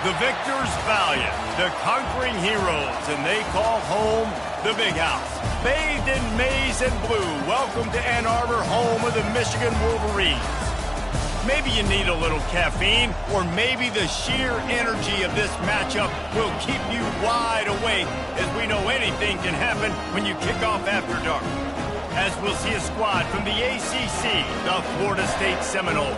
The victors valiant, the conquering heroes, and they call home the Big House. Bathed in maize and blue, welcome to Ann Arbor, home of the Michigan Wolverines. Maybe you need a little caffeine, or maybe the sheer energy of this matchup will keep you wide awake, as we know anything can happen when you kick off after dark. As we'll see a squad from the ACC, the Florida State Seminoles,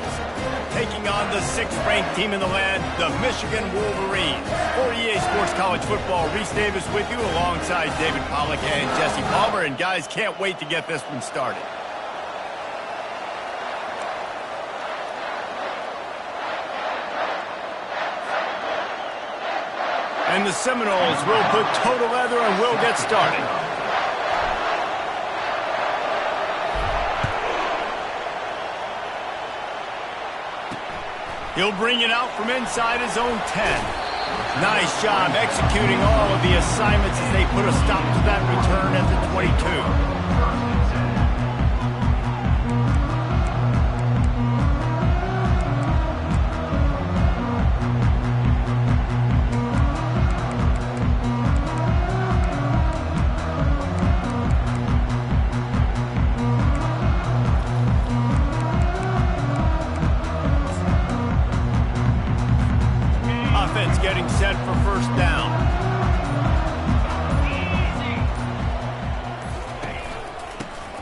taking on the 6th-ranked team in the land, the Michigan Wolverines. For EA Sports College Football, Reese Davis with you alongside David Pollack and Jesse Palmer. And guys, can't wait to get this one started. And the Seminoles will put total leather and will get started. He'll bring it out from inside his own 10. Nice job executing all of the assignments as they put a stop to that return at the 22. Getting set for first down.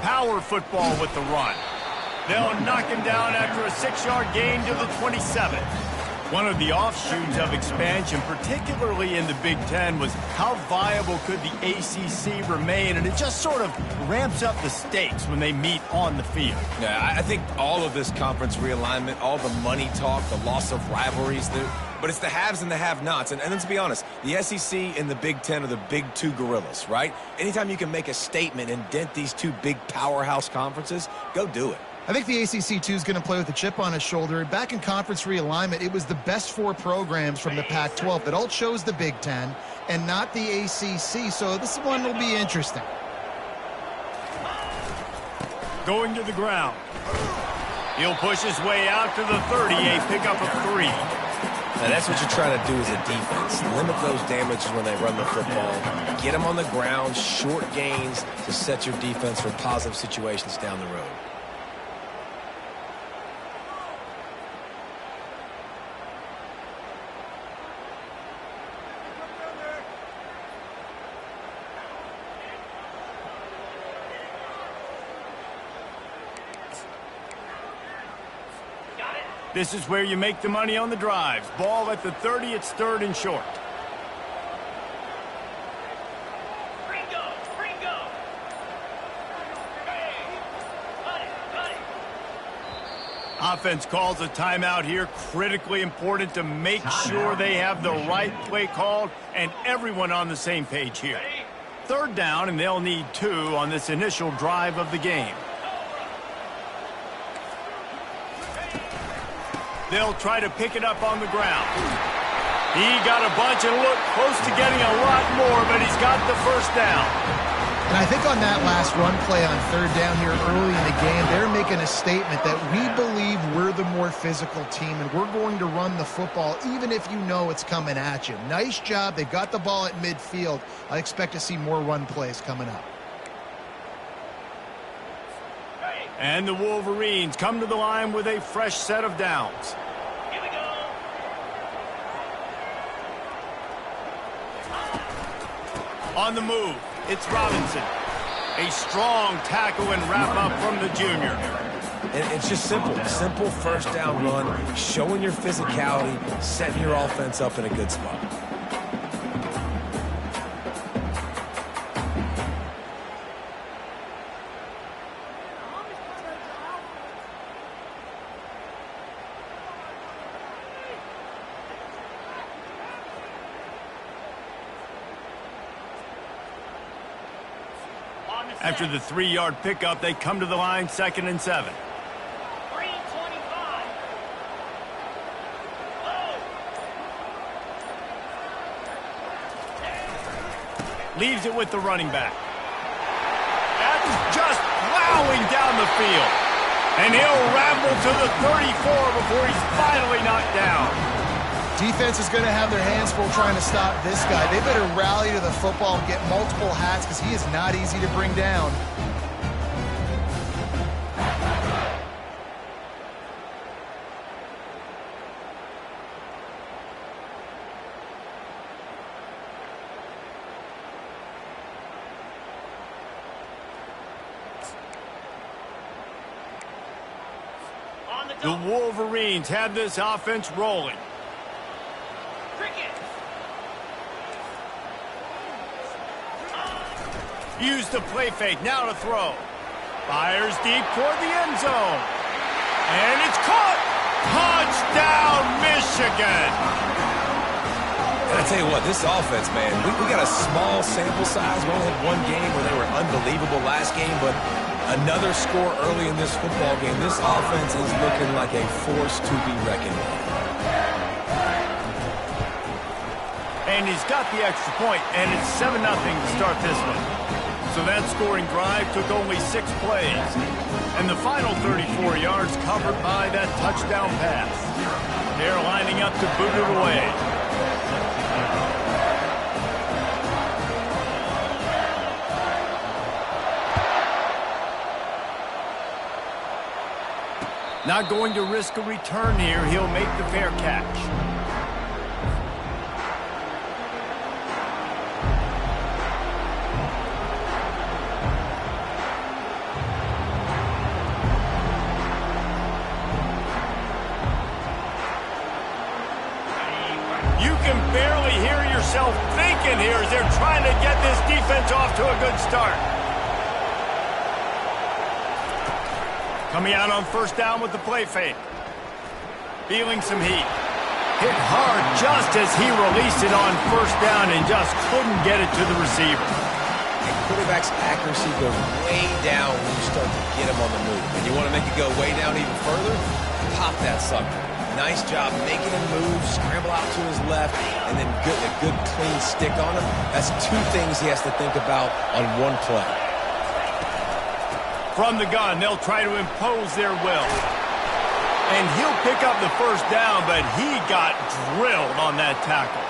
Power football with the run. They'll knock him down after a 6-yard gain to the 27. One of the offshoots of expansion, particularly in the Big Ten, was how viable could the ACC remain, and it just sort of ramps up the stakes when they meet on the field. Yeah, I think all of this conference realignment, all the money talk, the loss of rivalries, but it's the haves and the have-nots. And let's be honest, the SEC and the Big Ten are the big two gorillas, right? Anytime you can make a statement and dent these two big powerhouse conferences, go do it. I think the ACC, too, is going to play with a chip on his shoulder. Back in conference realignment, it was the best 4 programs from the Pac-12 that all chose the Big Ten and not the ACC, so this one will be interesting. Going to the ground. He'll push his way out to the 30, a pickup of 3. Now that's what you're trying to do as a defense. Limit those damages when they run the football. Get them on the ground, short gains to set your defense for positive situations down the road. This is where you make the money on the drives. Ball at the 30, it's 3rd and short. Offense calls a timeout here. Critically important to make sure they have the right play called and everyone on the same page here. 3rd down, and they'll need 2 on this initial drive of the game. They'll try to pick it up on the ground. He got a bunch and looked close to getting a lot more, but he's got the first down. And I think on that last run play on 3rd down here early in the game, they're making a statement that we believe we're the more physical team and we're going to run the football even if you know it's coming at you. Nice job. They got the ball at midfield. I expect to see more run plays coming up. And the Wolverines come to the line with a fresh set of downs. Here we go. On the move, it's Robinson. A strong tackle and wrap-up from the junior. And it's just simple. Simple first down run, showing your physicality, setting your offense up in a good spot. After the 3-yard pickup, they come to the line 2nd and 7. 325. Leaves it with the running back. That's just plowing down the field. And he'll ramble to the 34 before he's finally knocked down. Defense is going to have their hands full trying to stop this guy. They better rally to the football and get multiple hats because he is not easy to bring down. The Wolverines have this offense rolling. Use the play fake, now to throw. Fires deep toward the end zone. And it's caught! Touchdown, Michigan! And I tell you what, this offense, man, we got a small sample size. We only had one game where they were unbelievable last game, but another score early in this football game. This offense is looking like a force to be reckoned with. And he's got the extra point, and it's 7-0 to start this one. So that scoring drive took only 6 plays. And the final 34 yards covered by that touchdown pass. They're lining up to boot it away. Not going to risk a return here. He'll make the fair catch. You can barely hear yourself thinking here as they're trying to get this defense off to a good start. Coming out on first down with the play fake. Feeling some heat. Hit hard just as he released it on first down and just couldn't get it to the receiver. And quarterback's accuracy goes way down when you start to get him on the move. And you want to make it go way down even further? Pop that sucker. Nice job making him move, scramble out to his left, and then get a good clean stick on him. That's 2 things he has to think about on one play. From the gun, they'll try to impose their will. And he'll pick up the first down, but he got drilled on that tackle.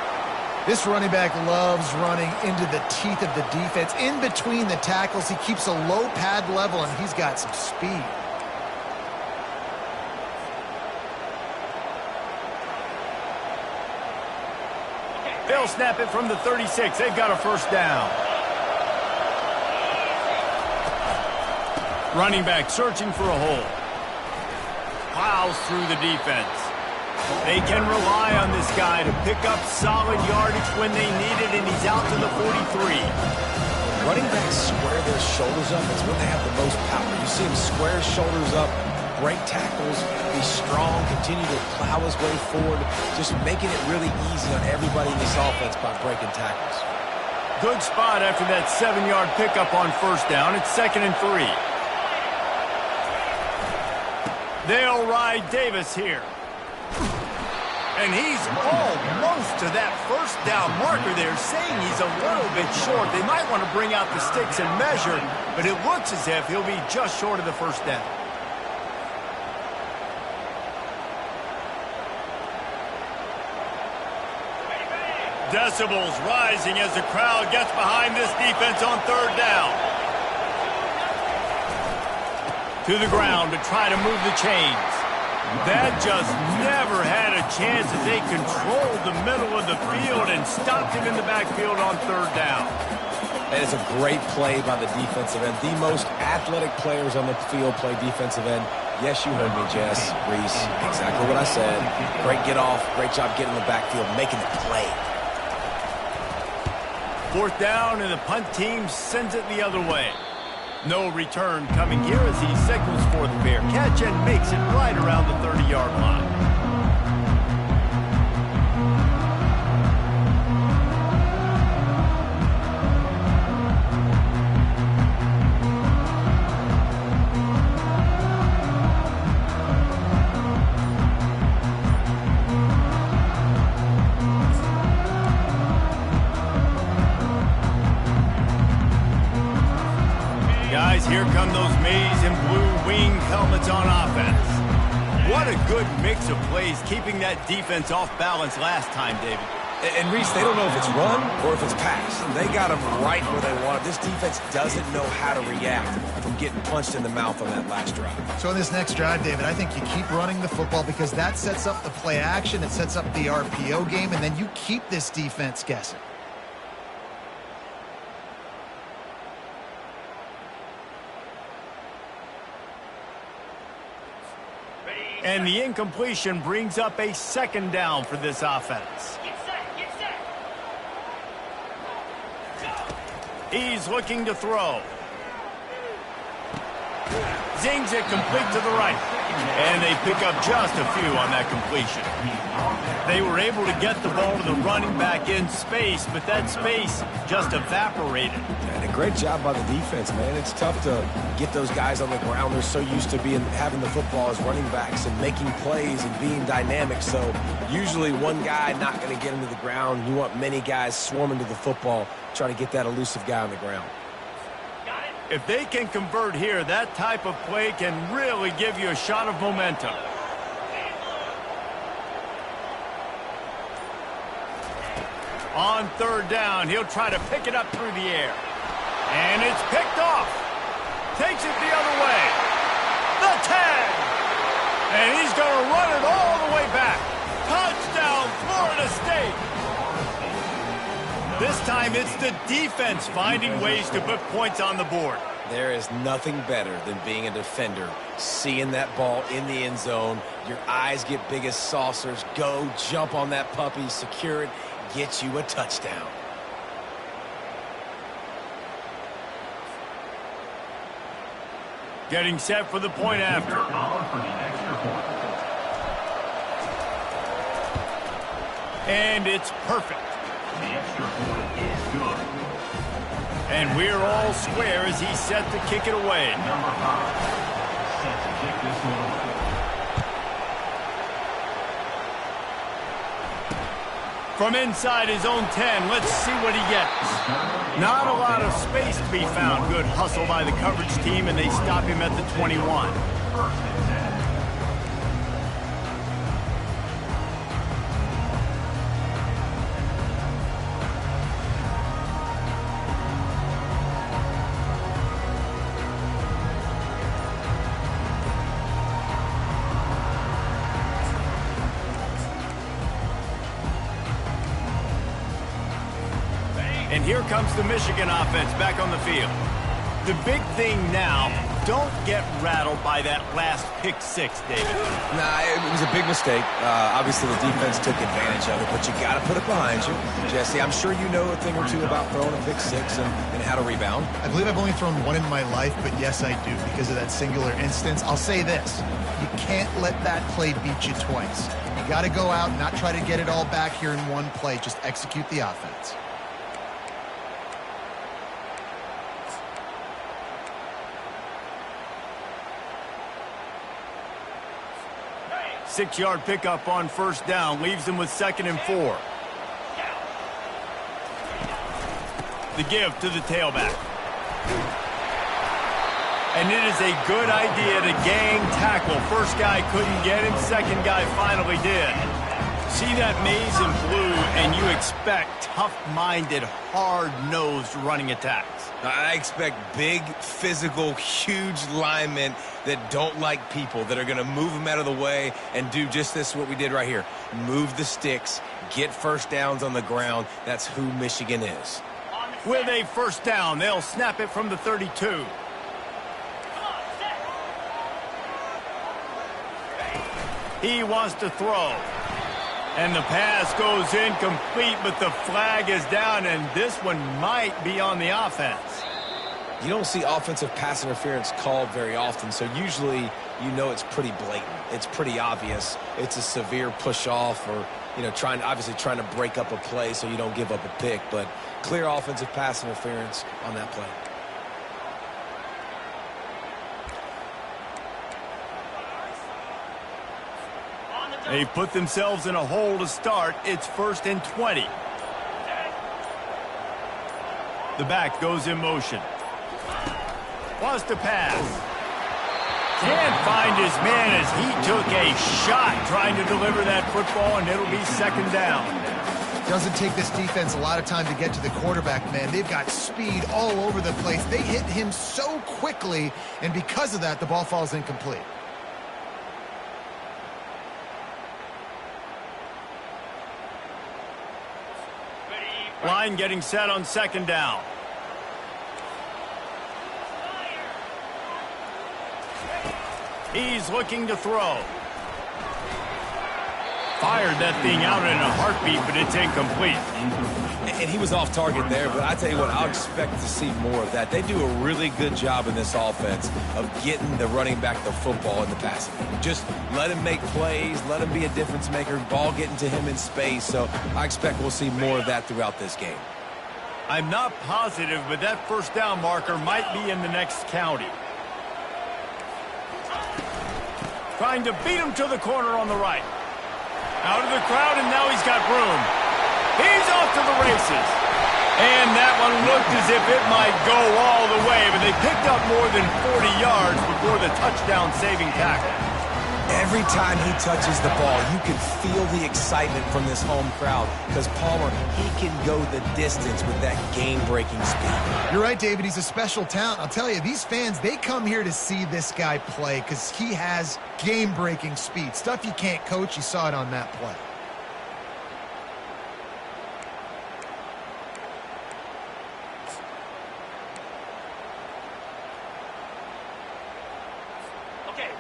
This running back loves running into the teeth of the defense. In between the tackles, he keeps a low pad level, and he's got some speed. They'll snap it from the 36. They've got a first down. Running back searching for a hole. Plows through the defense. They can rely on this guy to pick up solid yardage when they need it, and he's out to the 43. Running backs square their shoulders up. It's when they have the most power. You see him square his shoulders up, break tackles, be strong, continue to plow his way forward, just making it really easy on everybody in this offense by breaking tackles. Good spot after that 7-yard pickup on first down. It's 2nd and 3. They'll ride Davis here. And he's almost to that first down marker there, saying he's a little bit short. They might want to bring out the sticks and measure, but it looks as if he'll be just short of the first down. Decibels rising as the crowd gets behind this defense on third down. To the ground to try to move the chains. That just never had a chance as they controlled the middle of the field and stopped him in the backfield on third down. That is a great play by the defensive end. The most athletic players on the field play defensive end. Yes, you heard me, Jess, Reese. Exactly what I said. Great get off. Great job getting in the backfield, making the play. Fourth down, and the punt team sends it the other way. No return coming here as he signals for the fair catch and makes it right around the 30-yard line. Guys, here come those maize and blue wing helmets on offense. What a good mix of plays, keeping that defense off balance last time, David. And Reese, they don't know if it's run or if it's pass. They got them right where they want it. This defense doesn't know how to react from getting punched in the mouth on that last drive. So in this next drive, David, I think you keep running the football because that sets up the play action, it sets up the RPO game, and then you keep this defense guessing. And the incompletion brings up a second down for this offense. He's looking to throw. Zings it complete to the right. And they pick up just a few on that completion. They were able to get the ball to the running back in space, but that space just evaporated. And a great job by the defense, man. It's tough to get those guys on the ground. They're so used to having the football as running backs and making plays and being dynamic. So usually one guy not going to get him to the ground. You want many guys swarming to the football, trying to get that elusive guy on the ground. If they can convert here, that type of play can really give you a shot of momentum. On third down, he'll try to pick it up through the air. And it's picked off. Takes it the other way. The 10. And he's going to run it all the way back. Touchdown, Florida State. This time it's the defense finding ways to put points on the board. There is nothing better than being a defender, seeing that ball in the end zone. Your eyes get big as saucers. Go, jump on that puppy, secure it, get you a touchdown. Getting set for the point after. And it's perfect. The extra point is good. And we're all square as he's set to kick it away. Number 5, set to kick this one away. From inside his own 10, let's see what he gets. Not a lot of space to be found. Good hustle by the coverage team, and they stop him at the 21. First and 10. And here comes the Michigan offense back on the field. The big thing now, don't get rattled by that last pick six, David. Nah, it was a big mistake. Obviously, the defense took advantage of it, but you got to put it behind you. Jesse, I'm sure you know a thing or two about throwing a pick six and how to rebound. I believe I've only thrown one in my life, but yes, I do because of that singular instance. I'll say this. You can't let that play beat you twice. You got to go out and not try to get it all back here in one play. Just execute the offense. Six-yard pickup on first down leaves them with 2nd and 4. The give to the tailback. And it is a good idea to gang tackle. First guy couldn't get him, second guy finally did. See that maze in blue, and you expect tough-minded, hard-nosed running attacks. I expect big, physical, huge linemen that don't like people, that are going to move them out of the way and do just this, what we did right here. Move the sticks, get first downs on the ground. That's who Michigan is. With a first down, they'll snap it from the 32. He wants to throw. And the pass goes incomplete, but the flag is down, and this one might be on the offense. You don't see offensive pass interference called very often, so usually you know it's pretty blatant. It's pretty obvious. It's a severe push-off or, obviously trying to break up a play so you don't give up a pick, but clear offensive pass interference on that play. They put themselves in a hole to start. It's 1st and 20. The back goes in motion. Wants to pass. Can't find his man as he took a shot trying to deliver that football, and it'll be second down. Doesn't take this defense a lot of time to get to the quarterback, man. They've got speed all over the place. They hit him so quickly, and because of that, the ball falls incomplete. Line getting set on second down. He's looking to throw. Fired that thing out in a heartbeat, but it's incomplete. And he was off target there, but I tell you what, I'll expect to see more of that. They do a really good job in this offense of getting the running back the football in the passing game. Just let him make plays, let him be a difference maker, ball getting to him in space. So I expect we'll see more of that throughout this game. I'm not positive, but that first down marker might be in the next county. Trying to beat him to the corner on the right. Out of the crowd, and now he's got room. He's off to the races. And that one looked as if it might go all the way, but they picked up more than 40 yards before the touchdown-saving tackle. Every time he touches the ball, you can feel the excitement from this home crowd because Palmer, he can go the distance with that game-breaking speed. You're right, David. He's a special talent. I'll tell you, these fans, they come here to see this guy play because he has game-breaking speed. Stuff you can't coach. You saw it on that play.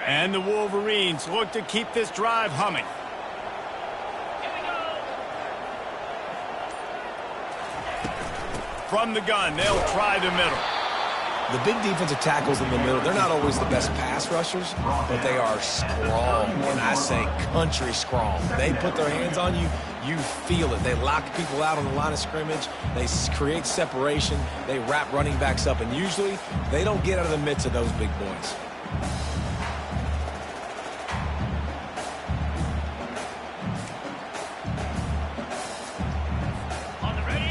And the Wolverines look to keep this drive humming. From the gun, they'll try the middle. The big defensive tackles in the middle, they're not always the best pass rushers, but they are strong, and I say country strong. They put their hands on you, you feel it. They lock people out on the line of scrimmage. They create separation. They wrap running backs up, and usually they don't get out of the midst of those big boys.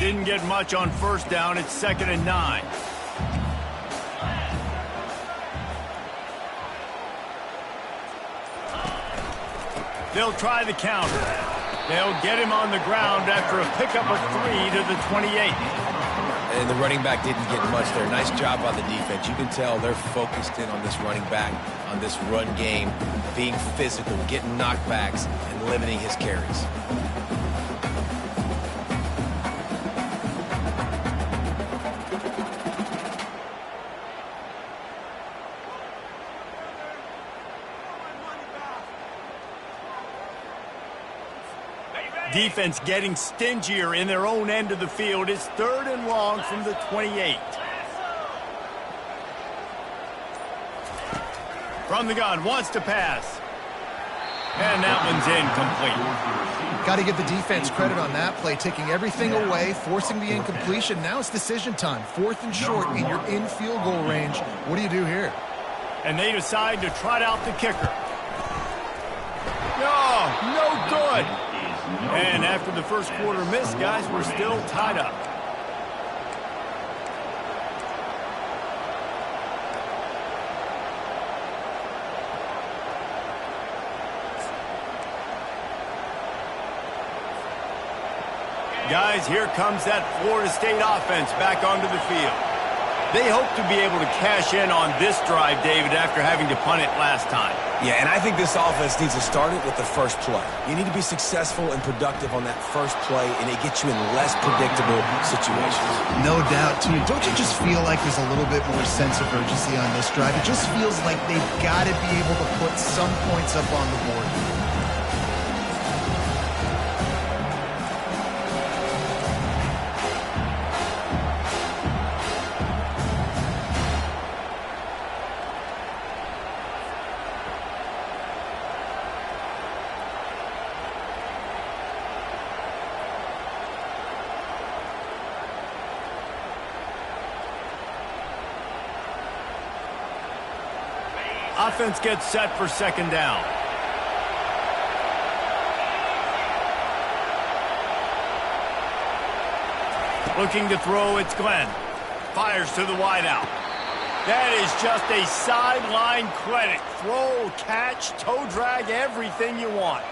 Didn't get much on first down. It's 2nd and 9. They'll try the counter. They'll get him on the ground after a pickup of 3 to the 28. And the running back didn't get much there. Nice job by the defense. You can tell they're focused in on this running back, on this run game, being physical, getting knockbacks, and limiting his carries. Defense getting stingier in their own end of the field. It's 3rd and long from the 28. From the gun, wants to pass. And that one's incomplete. Got to give the defense credit on that play, taking everything away, forcing the incompletion. Now it's decision time. 4th and short, and you're in field goal range. What do you do here? And they decide to trot out the kicker. No good. And after the first quarter miss, guys, we're still tied up. Guys, here comes that Florida State offense back onto the field. They hope to be able to cash in on this drive, David, after having to punt it last time. Yeah, and I think this offense needs to start it with the first play. You need to be successful and productive on that first play, and it gets you in less predictable situations. No doubt, too. Don't you just feel like there's a little bit more sense of urgency on this drive? It just feels like they've got to be able to put some points up on the board. Offense gets set for 2nd down. Looking to throw, it's Glenn. Fires to the wideout. That is just a sideline credit. Throw, catch, toe drag, everything you want.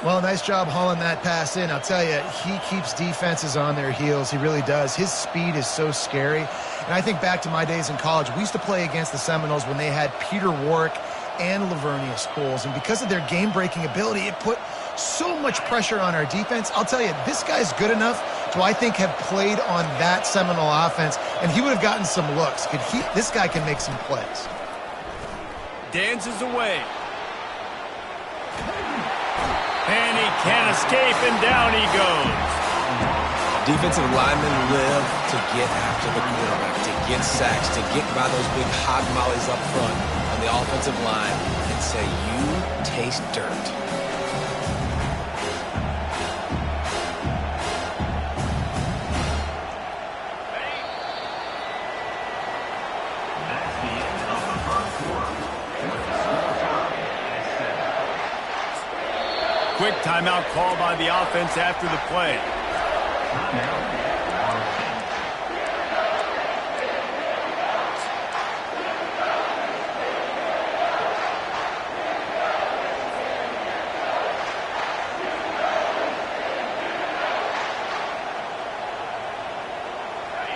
Well, nice job hauling that pass in. I'll tell you, he keeps defenses on their heels. He really does. His speed is so scary. And I think back to my days in college. We used to play against the Seminoles when they had Peter Warwick and Lavernius Coles. And because of their game-breaking ability, it put so much pressure on our defense. I'll tell you, this guy's good enough to, I think, have played on that Seminole offense, and he would have gotten some looks. This guy can make some plays. Dances away. And he can't escape, and down he goes. Defensive linemen live to get after the quarterback, to get sacks, to get by those big hog mollies up front on the offensive line and say, you taste dirt. Quick timeout called by the offense after the play.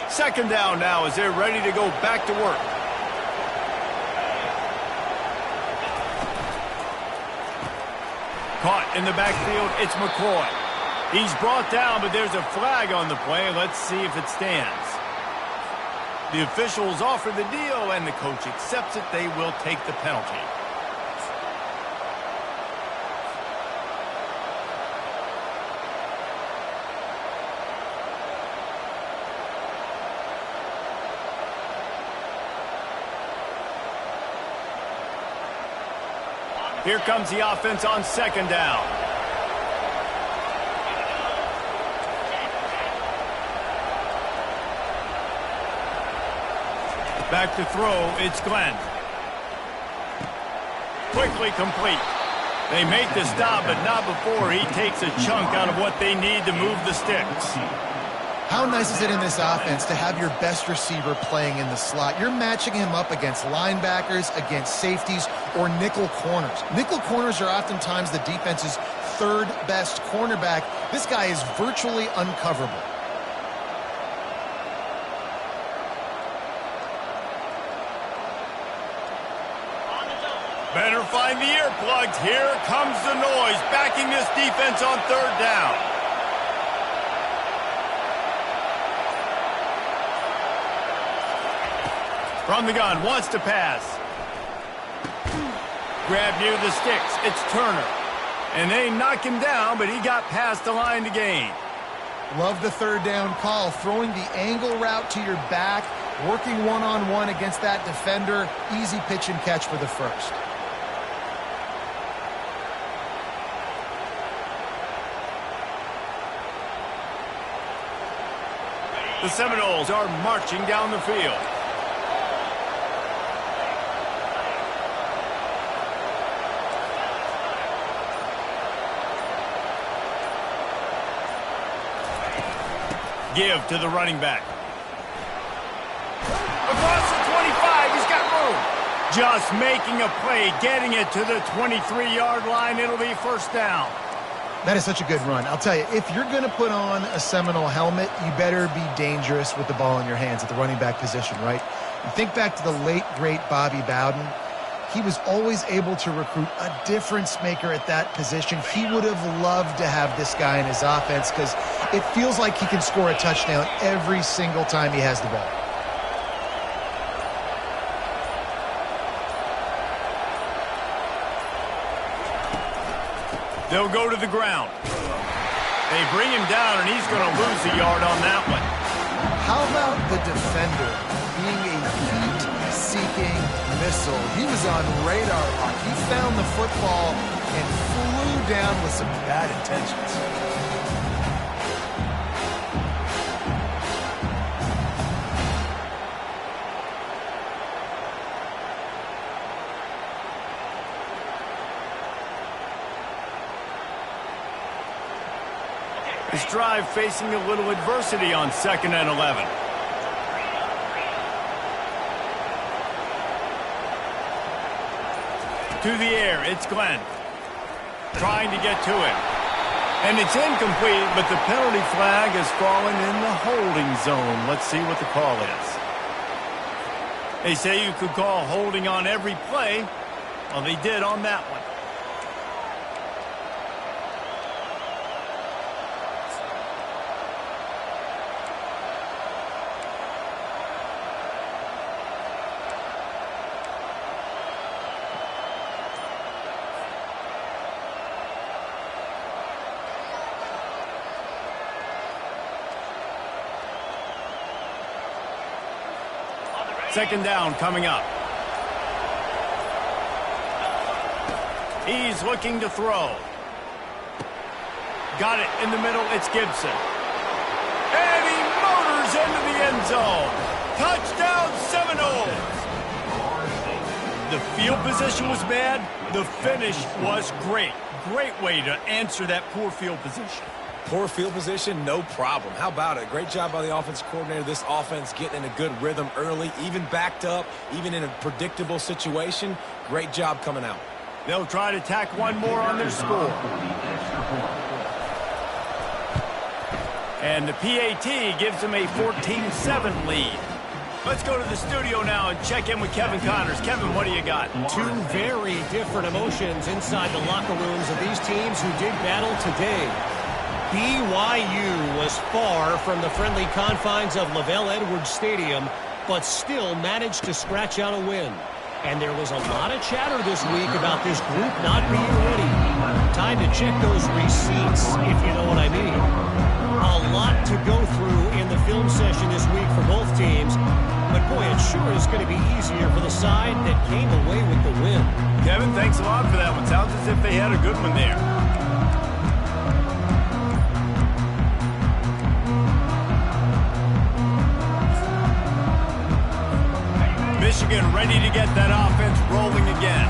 Second down now as they're ready to go back to work. Caught in the backfield, it's McCoy. He's brought down, but there's a flag on the play. Let's see if it stands. The officials offer the deal, and the coach accepts it. They will take the penalty. Here comes the offense on second down. Back to throw, it's Glenn. Quickly complete. They make the stop, but not before he takes a chunk out of what they need to move the sticks. How nice is it in this offense to have your best receiver playing in the slot? You're matching him up against linebackers, against safeties, or nickel corners. Nickel corners are oftentimes the defense's third best cornerback. This guy is virtually uncoverable. Better find the earplugs. Here comes the noise, backing this defense on third down. From the gun, wants to pass. Grab near the sticks, it's Turner. And they knock him down, but he got past the line to gain. Love the third down call, throwing the angle route to your back, working one-on-one against that defender. Easy pitch and catch for the first. The Seminoles are marching down the field. Give to the running back. Across the 25, he's got room. Just making a play, getting it to the 23-yard line. It'll be first down. That is such a good run. I'll tell you, if you're going to put on a Seminole helmet, you better be dangerous with the ball in your hands at the running back position, right? You think back to the late, great Bobby Bowden. He was always able to recruit a difference maker at that position. He would have loved to have this guy in his offense because it feels like he can score a touchdown every single time he has the ball. They'll go to the ground. They bring him down, and he's going to lose a yard on that one. How about the defender being a heat-seeking missile? He was on radar lock. He found the football and flew down with some bad intentions. This drive facing a little adversity on 2nd and 11. through the air. It's Glenn trying to get to it. And it's incomplete, but the penalty flag has fallen in the holding zone. Let's see what the call is. They say you could call holding on every play. Well, they did on that one. Second down coming up. He's looking to throw. Got it in the middle. It's Gibson. And he motors into the end zone. Touchdown Seminoles. The field position was bad. The finish was great. Great way to answer that poor field position. Poor field position, no problem. How about it? Great job by the offense coordinator. This offense getting in a good rhythm early, even backed up, even in a predictable situation. Great job coming out. They'll try to tack one more on their score. And the PAT gives them a 14-7 lead. Let's go to the studio now and check in with Kevin Connors. Kevin, what do you got? Two very different emotions inside the locker rooms of these teams who did battle today. BYU was far from the friendly confines of LaVell Edwards Stadium, but still managed to scratch out a win. And there was a lot of chatter this week about this group not being ready. Time to check those receipts, if you know what I mean. A lot to go through in the film session this week for both teams, but boy, it sure is going to be easier for the side that came away with the win. Kevin, thanks a lot for that one. Sounds as if they had a good one there. Michigan ready to get that offense rolling again.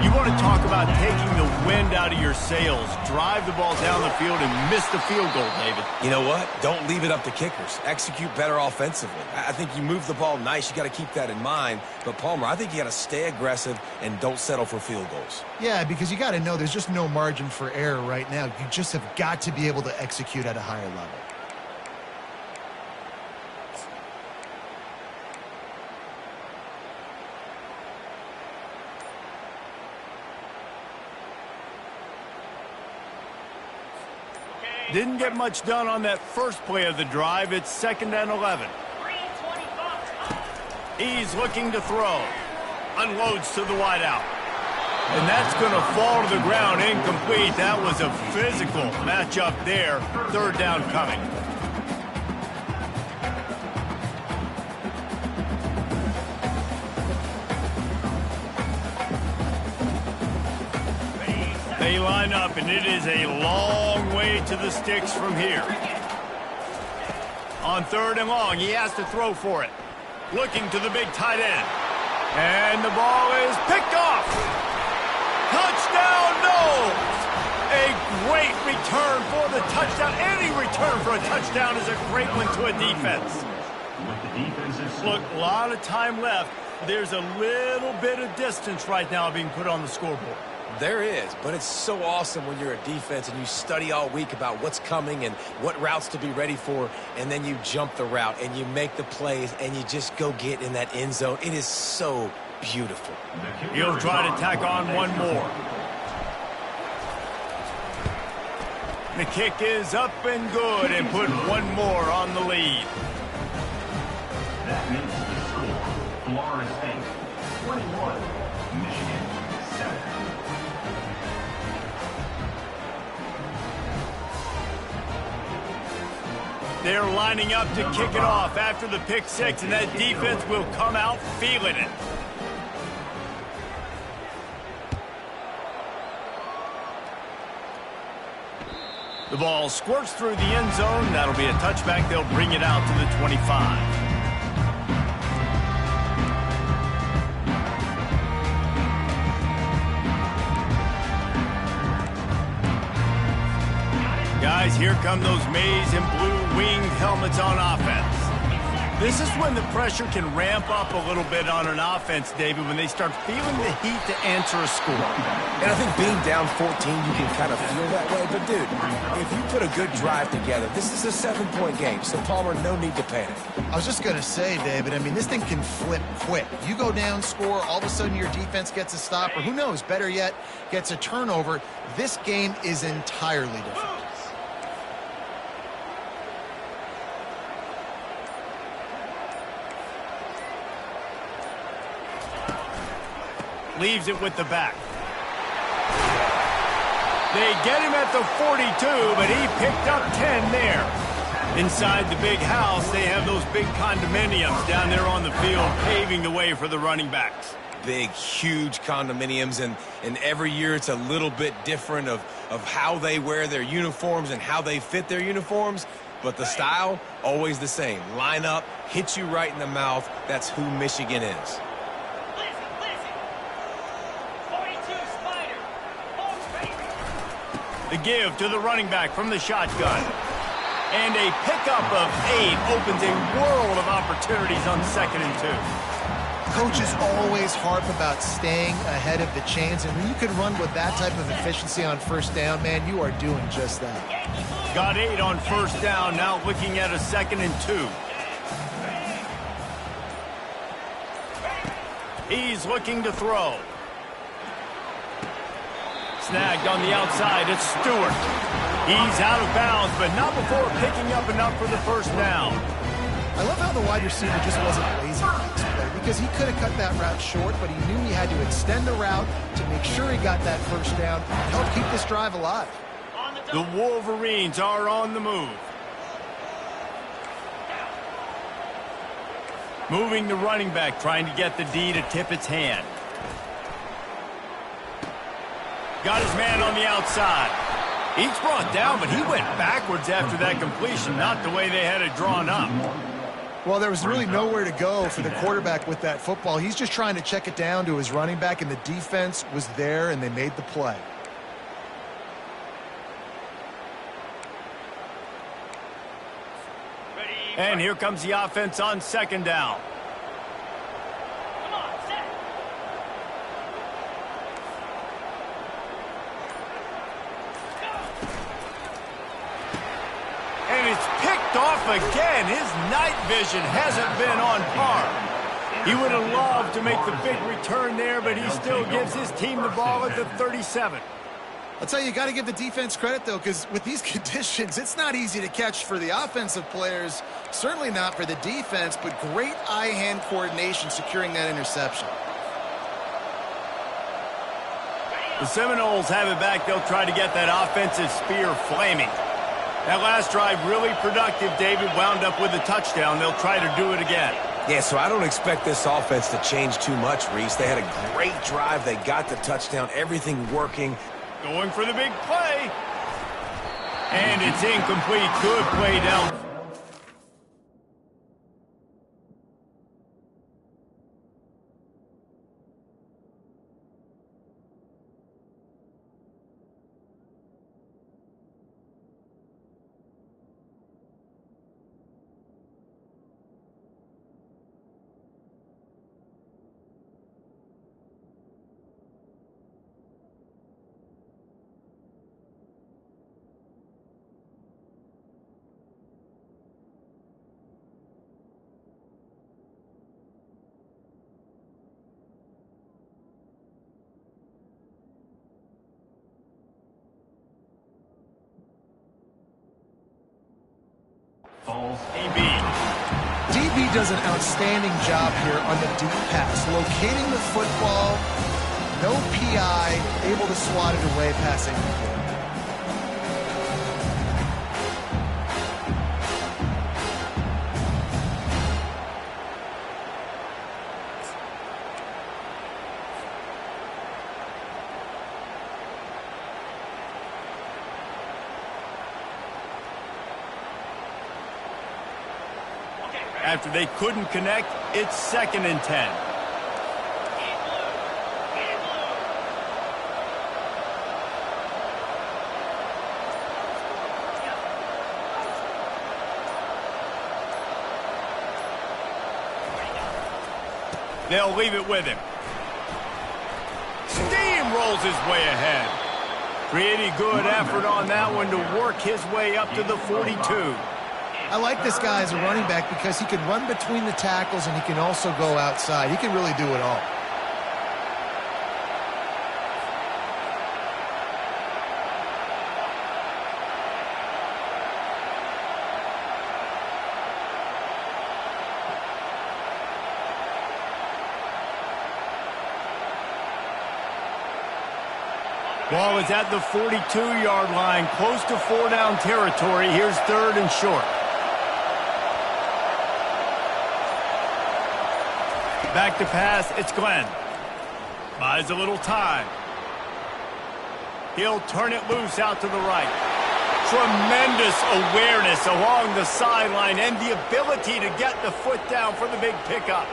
You want to talk about taking the wind out of your sails. Drive the ball down the field and miss the field goal, David. You know what? Don't leave it up to kickers. Execute better offensively. I think you move the ball nice. You got to keep that in mind. But, Palmer, I think you got to stay aggressive and don't settle for field goals. Yeah, because you got to know there's just no margin for error right now. You just have got to be able to execute at a higher level. Didn't get much done on that first play of the drive. It's 2nd and 11. He's looking to throw. Unloads to the wideout. And that's going to fall to the ground incomplete. That was a physical matchup there. 3rd down coming. They line up, and it is a long way to the sticks from here. On 3rd and long, he has to throw for it. Looking to the big tight end. And the ball is picked off. Touchdown, Knowles! A great return for the touchdown. Any return for a touchdown is a great one to a defense. Look, a lot of time left. There's a little bit of distance right now being put on the scoreboard. There is, but it's so awesome when you're a defense and you study all week about what's coming and what routes to be ready for, and then you jump the route and you make the plays and you just go get in that end zone. It is so beautiful. He'll try to tack on one more. The kick is up and good and put one more on the lead. That makes the score Florida State 21, Michigan 7. They're lining up to kick it off after the pick six, and that defense will come out feeling it. The ball squirts through the end zone. That'll be a touchback. They'll bring it out to the 25. Guys, here come those maize and blue winged helmets on offense. This is when the pressure can ramp up a little bit on an offense, David, when they start feeling the heat to answer a score. And I think being down 14, you can kind of feel that way. But, dude, if you put a good drive together, this is a 7-point game. So, Palmer, no need to panic. I was just going to say, David, I mean, this thing can flip quick. You go down, score, all of a sudden your defense gets a stop, or who knows, better yet, gets a turnover. This game is entirely different. Leaves it with the back. They get him at the 42, but he picked up 10 there. Inside the big house, they have those big condominiums down there on the field, paving the way for the running backs. Big, huge condominiums, and every year it's a little bit different of how they wear their uniforms and how they fit their uniforms, but the style, always the same. Line up, hit you right in the mouth. That's who Michigan is. The give to the running back from the shotgun. And a pickup of 8 opens a world of opportunities on 2nd and 2. Coaches always harp about staying ahead of the chains, and when you can run with that type of efficiency on 1st down, man, you are doing just that. Got 8 on 1st down, now looking at a 2nd and 2. He's looking to throw. Snagged on the outside, it's Stewart. He's out of bounds, but not before picking up enough for the 1st down. I love how the wide receiver just wasn't lazy on this play, because he could have cut that route short, but he knew he had to extend the route to make sure he got that 1st down and help keep this drive alive. The Wolverines are on the move. Moving the running back, trying to get the D to tip its hand. Got his man on the outside. He's brought down, but he went backwards after that completion, not the way they had it drawn up. Well, there was really nowhere to go for the quarterback with that football. He's just trying to check it down to his running back, and the defense was there, and they made the play. And here comes the offense on 2nd down. Off again. His night vision hasn't been on par. He would have loved to make the big return there, but he still gives his team the ball at the 37. I'll tell you, you got to give the defense credit, though, because with these conditions, it's not easy to catch for the offensive players, certainly not for the defense, but great eye-hand coordination securing that interception. The Seminoles have it back. They'll try to get that offensive spear flaming. That last drive really productive. David wound up with a touchdown. They'll try to do it again. Yeah, so I don't expect this offense to change too much, Reese. They had a great drive. They got the touchdown. Everything working. Going for the big play. And it's incomplete. Good play down. DB does an outstanding job here on the deep pass, locating the football, no PI, able to swat it away passing the ball. After they couldn't connect, it's 2nd and 10. They'll leave it with him. Steamrolls his way ahead. Pretty good effort on that one to work his way up to the 42. I like this guy as a running back because he can run between the tackles and he can also go outside. He can really do it all. Ball is at the 42-yard line, close to 4-down territory. Here's 3rd and short. Back to pass, it's Glenn. Buys a little time. He'll turn it loose out to the right. Tremendous awareness along the sideline and the ability to get the foot down for the big pickup.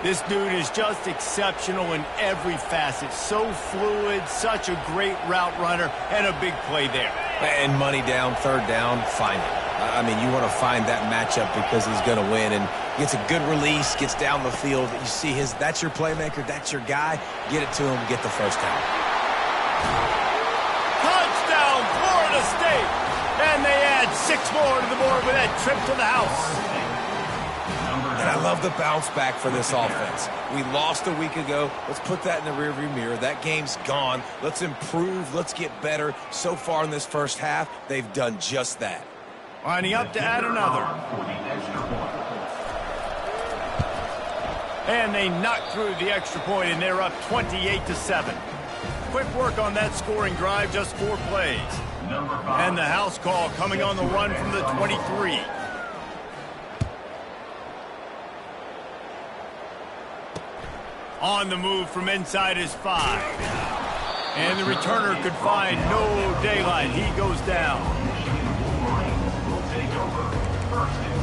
This dude is just exceptional in every facet. So fluid, such a great route runner, and a big play there. And money down, 3rd down, find it. I mean, you want to find that matchup because he's going to win. And gets a good release, gets down the field. You see that's your playmaker, that's your guy. Get it to him, get the first down. Touchdown, Florida State! And they add 6 more to the board with that trip to the house. And I love the bounce back for this offense. We lost a week ago. Let's put that in the rearview mirror. That game's gone. Let's improve. Let's get better. So far in this first half, they've done just that. Lining up to add another. And they knock through the extra point, and they're up 28-7. Quick work on that scoring drive, just 4 plays. And the house call coming on the run from the 23. On the move from inside his 5. And the returner could find no daylight. He goes down. Will take over 1st and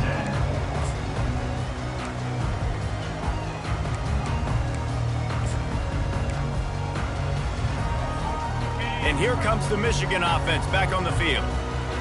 10. And here comes the Michigan offense back on the field.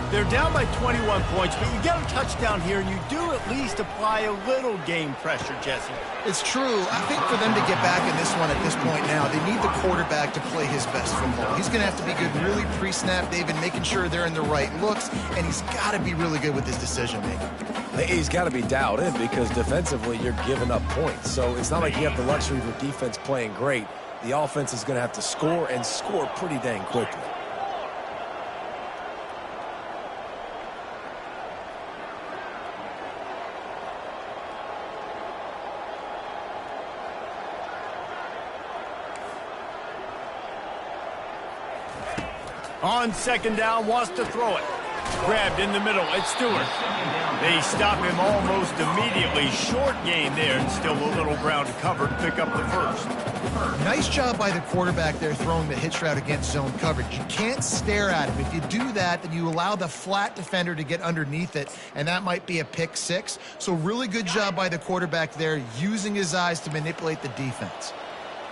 They're down by 21 points, but you get a touchdown here, and you do at least apply a little game pressure, Jesse. It's true. I think for them to get back in this one at this point now, they need the quarterback to play his best football. He's going to have to be good really pre-snap, David, making sure they're in the right looks, and he's got to be really good with his decision-making. He's got to be dialed in because defensively you're giving up points. So it's not like you have the luxury of your defense playing great. The offense is going to have to score and score pretty dang quickly. On 2nd down, wants to throw it. Grabbed in the middle, it's Stewart. They stop him almost immediately. Short gain there, and still a little ground to cover to pick up the 1st. Nice job by the quarterback there throwing the hitch route against zone coverage. You can't stare at him. If you do that, then you allow the flat defender to get underneath it, and that might be a pick 6. So really good job by the quarterback there, using his eyes to manipulate the defense.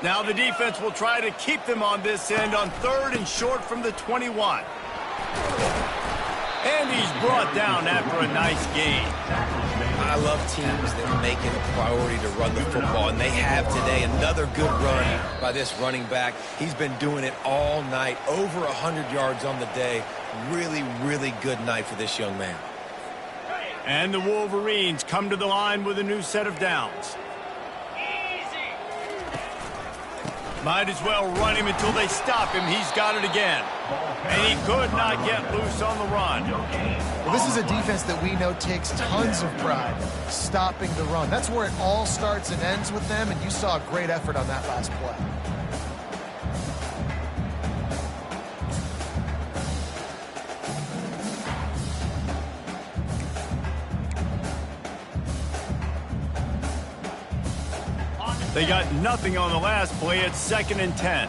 Now the defense will try to keep them on this end on 3rd and short from the 21. And he's brought down after a nice gain. I love teams that make it a priority to run the football, and they have today. Another good run by this running back. He's been doing it all night, over 100 yards on the day. Really, really good night for this young man. And the Wolverines come to the line with a new set of downs. Might as well run him until they stop him. He's got it again. And he could not get loose on the run. Well, this is a defense that we know takes tons of pride stopping the run. That's where it all starts and ends with them, and you saw a great effort on that last play. They got nothing on the last play. It's 2nd and 10.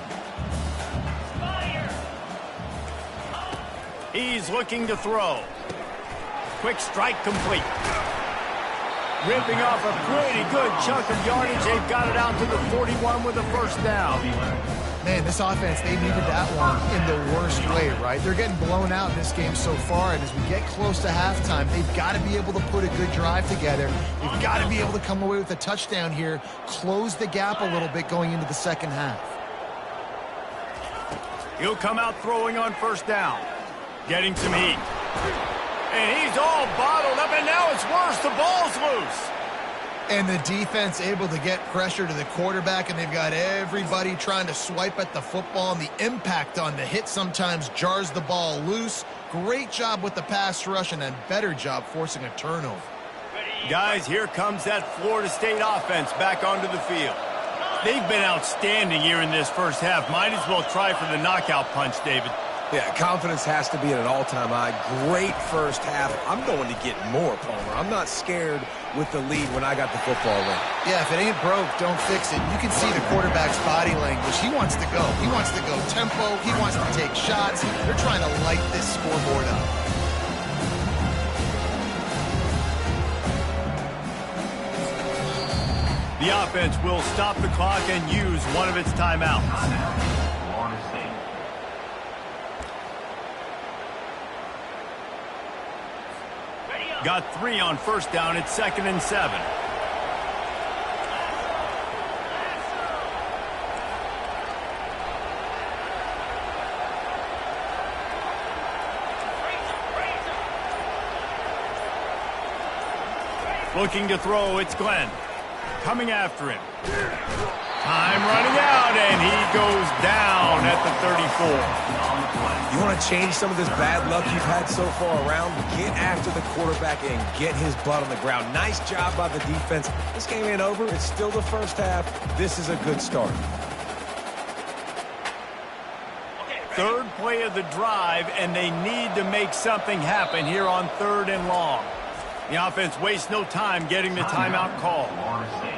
He's looking to throw. Quick strike complete. Ripping off a pretty good chunk of yardage. They've got it out to the 41 with a 1st down. Man, this offense, they needed that one in the worst way, right? They're getting blown out in this game so far, and as we get close to halftime, they've got to be able to put a good drive together. They've got to be able to come away with a touchdown here, close the gap a little bit going into the second half. He'll come out throwing on first down. Getting some heat. And he's all bottled up, and now it's worse. The ball's loose. And the defense able to get pressure to the quarterback, and they've got everybody trying to swipe at the football, and the impact on the hit sometimes jars the ball loose. Great job with the pass rush, and a better job forcing a turnover. Guys, here comes that Florida State offense back onto the field. They've been outstanding here in this first half. Might as well try for the knockout punch, David. Yeah, confidence has to be at an all-time high. Great first half. I'm going to get more, Palmer. I'm not scared with the lead when I got the football ready. Yeah, if it ain't broke, don't fix it. You can see the quarterback's body language. He wants to go. He wants to go tempo. He wants to take shots. They're trying to light this scoreboard up. The offense will stop the clock and use one of its timeouts. Florida State. Got 3 on first down. It's 2nd and 7. Looking to throw, it's Glenn. Coming after him. Time running out, and he goes down at the 34. You want to change some of this bad luck you've had so far around? Get after the quarterback and get his butt on the ground. Nice job by the defense. This game ain't over. It's still the first half. This is a good start. Third play of the drive, and they need to make something happen here on 3rd and long. The offense wastes no time getting the timeout call. Florida State.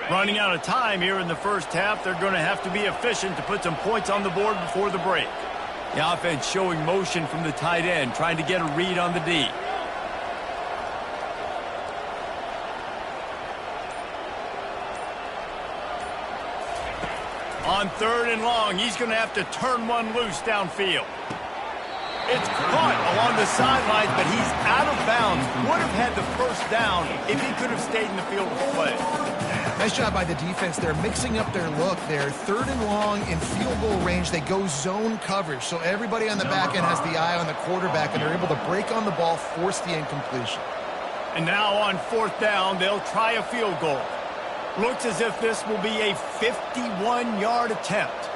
Running out of time here in the first half. They're going to have to be efficient to put some points on the board before the break. The offense showing motion from the tight end, trying to get a read on the D. On 3rd and long, he's going to have to turn one loose downfield. It's caught along the sidelines, but he's out of bounds. Would have had the first down if he could have stayed in the field of play. Nice job by the defense. They're mixing up their look there. 3rd and long in field goal range. They go zone coverage. So everybody on the back end has the eye on the quarterback, and they're able to break on the ball, force the incompletion. And now on 4th down, they'll try a field goal. Looks as if this will be a 51-yard attempt.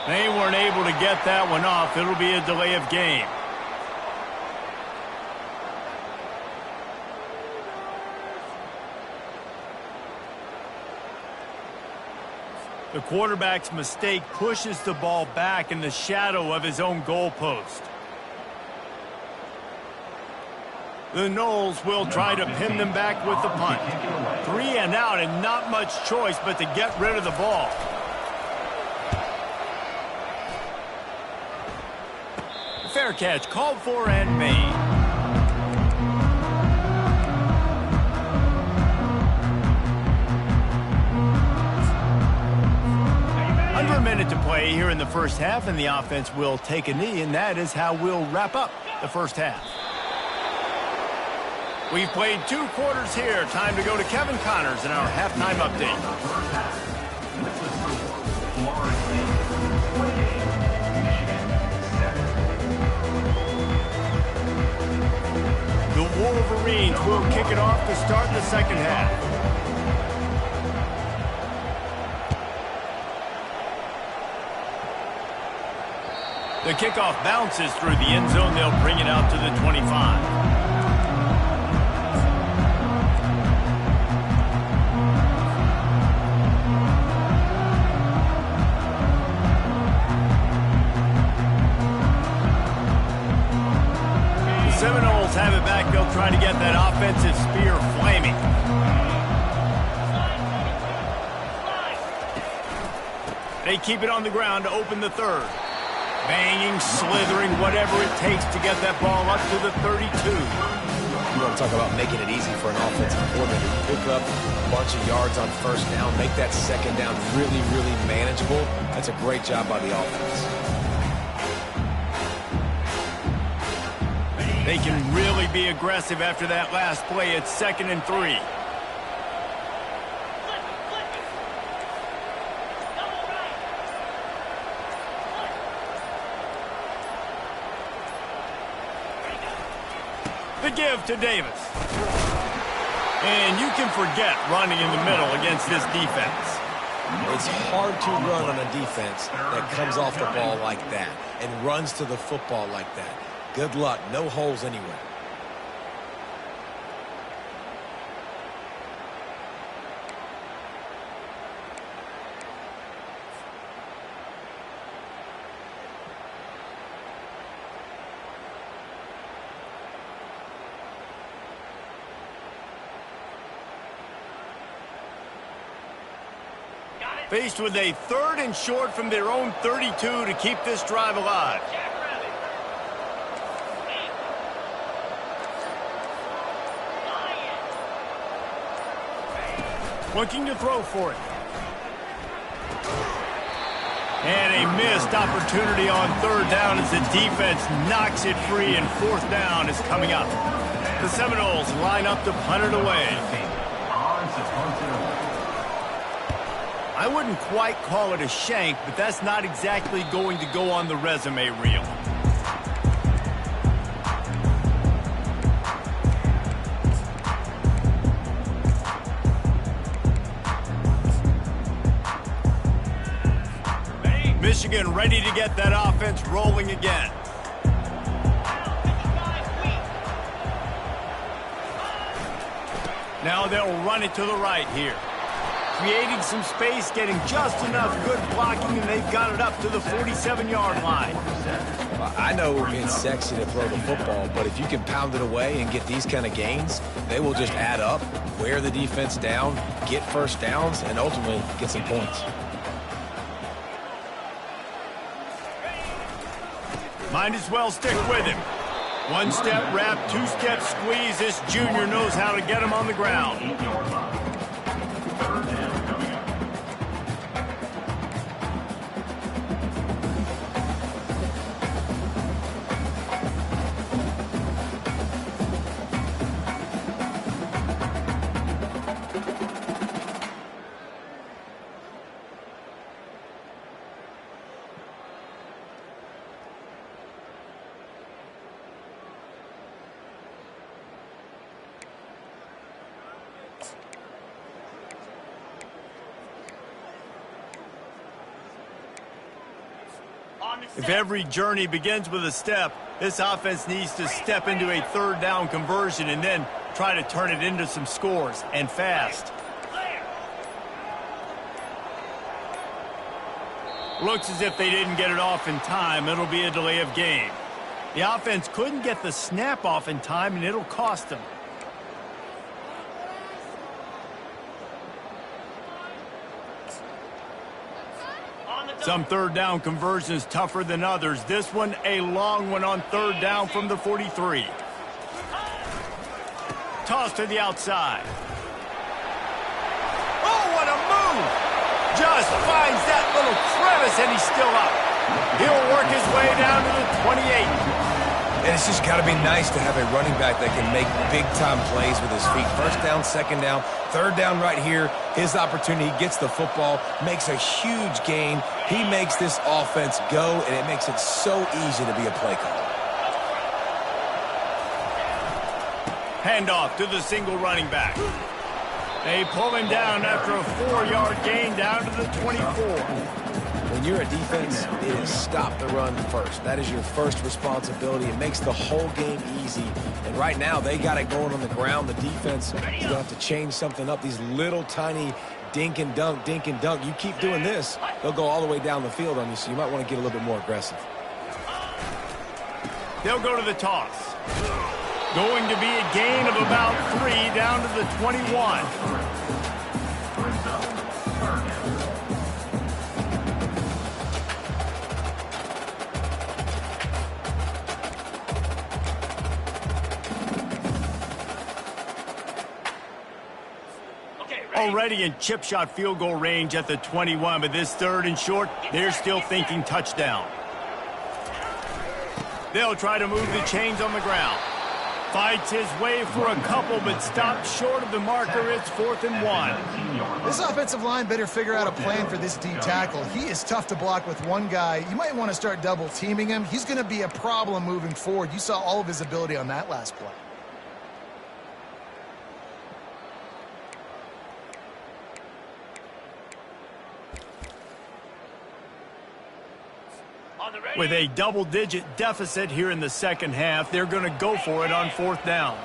They weren't able to get that one off. It'll be a delay of game. The quarterback's mistake pushes the ball back in the shadow of his own goalpost. The Noles will try to pin them back with the punt. 3 and out, and not much choice but to get rid of the ball. Fair catch, called for and made. Under a minute to play here in the first half, and the offense will take a knee, and that is how we'll wrap up the first half. We've played 2 quarters here. Time to go to Kevin Connors in our halftime update. Florida State 28, Michigan 7. The Wolverines will kick it off to start the second half. The kickoff bounces through the end zone. They'll bring it out to the 25. The trying to get that offensive spear flaming. They keep it on the ground to open the third. Banging, slithering, whatever it takes to get that ball up to the 32. You want to talk about making it easy for an offensive coordinator. Pick up a bunch of yards on first down, make that second down really, really manageable. That's a great job by the offense. They can really be aggressive after that last play. It's 2nd and 3. The give to Davis. And you can forget running in the middle against this defense. It's hard to run on a defense that comes off the ball like that and runs to the football like that. Good luck. No holes anywhere. Faced with a 3rd and short from their own 32 to keep this drive alive. Looking to throw for it. And a missed opportunity on 3rd down as the defense knocks it free, and 4th down is coming up. The Seminoles line up to punt it away. I wouldn't quite call it a shank, but that's not exactly going to go on the resume reel. Michigan ready to get that offense rolling again. Now they'll run it to the right here. Creating some space, getting just enough good blocking, and they've got it up to the 47-yard line. Well, I know it's sexy to throw the football, but if you can pound it away and get these kind of gains, they will just add up, wear the defense down, get first downs, and ultimately get some points. Might as well stick with him. 1-step wrap, 2-step squeeze. This junior knows how to get him on the ground. If every journey begins with a step, this offense needs to step into a 3rd down conversion and then try to turn it into some scores, and fast. Looks as if they didn't get it off in time. It'll be a delay of game. The offense couldn't get the snap off in time, and it'll cost them. Some 3rd down conversions tougher than others. This one, a long one on 3rd down from the 43. Toss to the outside. Oh, what a move! Just finds that little crevice, and he's still up. He'll work his way down to the 28. And it's just got to be nice to have a running back that can make big-time plays with his feet. 1st down, 2nd down, 3rd down right here. His opportunity, gets the football, makes a huge gain. He makes this offense go, and it makes it so easy to be a play caller. Handoff to the single running back. They pull him down after a 4-yard gain down to the 24. When you're a defense, it is stop the run first. That is your first responsibility. It makes the whole game easy. And right now, they got it going on the ground. The defense is going to have to change something up. These little tiny dink and dunk, dink and dunk. You keep doing this, they'll go all the way down the field on you, so you might want to get a little bit more aggressive. They'll go to the toss. Going to be a gain of about 3 down to the 21. Already in chip shot field goal range at the 21, but this 3rd and short, they're still thinking touchdown. They'll try to move the chains on the ground. Fights his way for a couple, but stops short of the marker. It's 4th and 1. This offensive line better figure out a plan for this D tackle. He is tough to block with one guy. You might want to start double teaming him. He's going to be a problem moving forward. You saw all of his ability on that last play. With a double-digit deficit here in the second half, they're going to go for it on 4th down.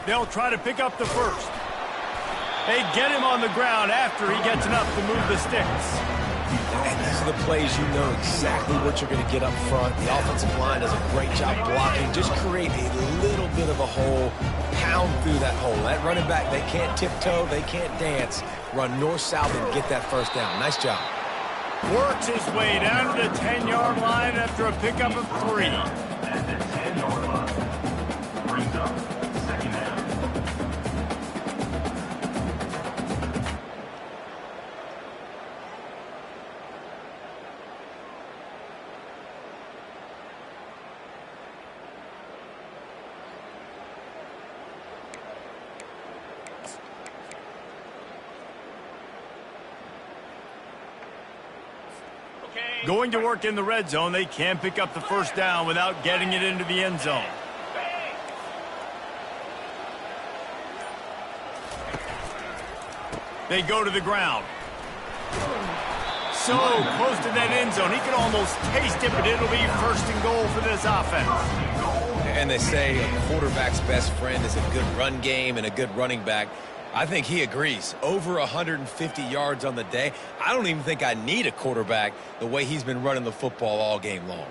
They'll try to pick up the first. They get him on the ground after he gets enough to move the sticks. And these are the plays you know exactly what you're going to get up front. The offensive line does a great job blocking. Just create a little bit of a hole, pound through that hole. That running back, they can't tiptoe, they can't dance. Run north-south and get that first down. Nice job. Works his way down to the 10-yard line after a pickup of 3. At the 10-yard line. Brings up 2nd down. Going to work in the red zone. They can pick up the first down without getting it into the end zone. They go to the ground. So close to that end zone. He can almost taste it, but it'll be 1st and goal for this offense. And they say a quarterback's best friend is a good run game and a good running back. I think he agrees. Over 150 yards on the day. I don't even think I need a quarterback the way he's been running the football all game long.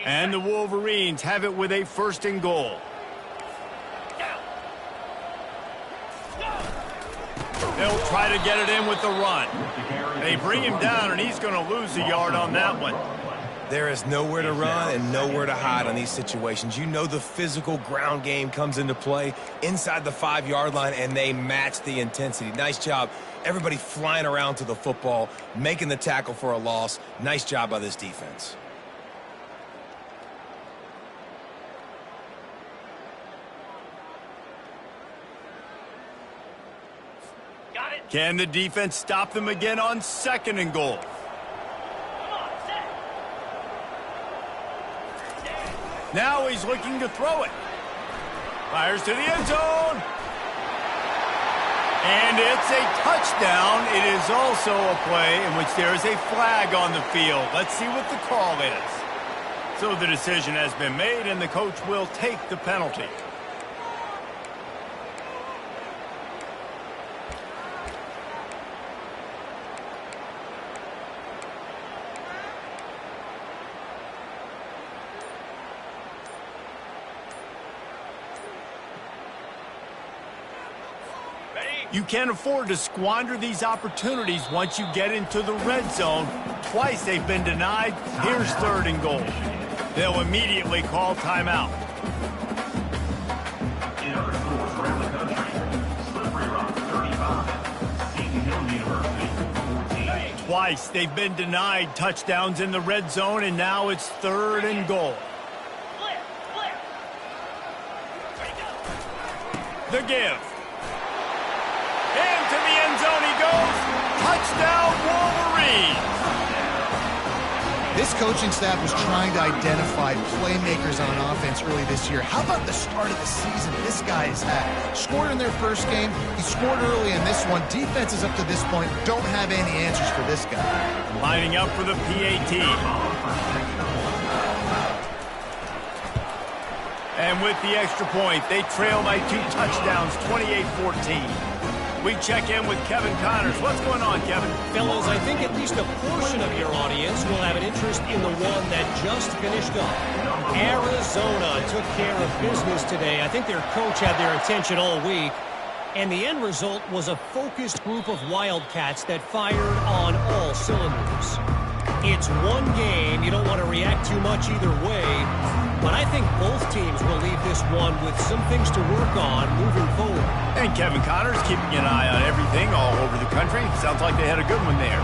And the Wolverines have it with a 1st and goal. They'll try to get it in with the run. They bring him down, and he's going to lose a yard on that one. There is nowhere to run and nowhere to hide on these situations. You know the physical ground game comes into play inside the 5-yard line, and they match the intensity. Nice job. Everybody flying around to the football, making the tackle for a loss. Nice job by this defense. Can the defense stop them again on 2nd and goal? Now he's looking to throw it. Fires to the end zone. And it's a touchdown. It is also a play in which there is a flag on the field. Let's see what the call is. So the decision has been made, and the coach will take the penalty. You can't afford to squander these opportunities once you get into the red zone. Twice they've been denied. Here's 3rd and goal. They'll immediately call timeout. In other schools around the country, Slippery Rock 35, Seton Hill University 14. Twice they've been denied touchdowns in the red zone, and now it's 3rd and goal. The give. Into the end zone he goes. Touchdown, Wolverines. This coaching staff was trying to identify playmakers on offense early this year. How about the start of the season this guy has had? Scored in their first game. He scored early in this one. Defenses up to this point don't have any answers for this guy. Lining up for the PAT. And with the extra point, they trail by 2 touchdowns, 28-14. We check in with Kevin Connors. What's going on, Kevin? Fellas, I think at least a portion of your audience will have an interest in the one that just finished up. Arizona took care of business today. I think their coach had their attention all week. And the end result was a focused group of Wildcats that fired on all cylinders. It's one game. You don't want to react too much either way. But I think both teams will leave this one with some things to work on moving forward. And Kevin Connors keeping an eye on everything all over the country. Sounds like they had a good one there.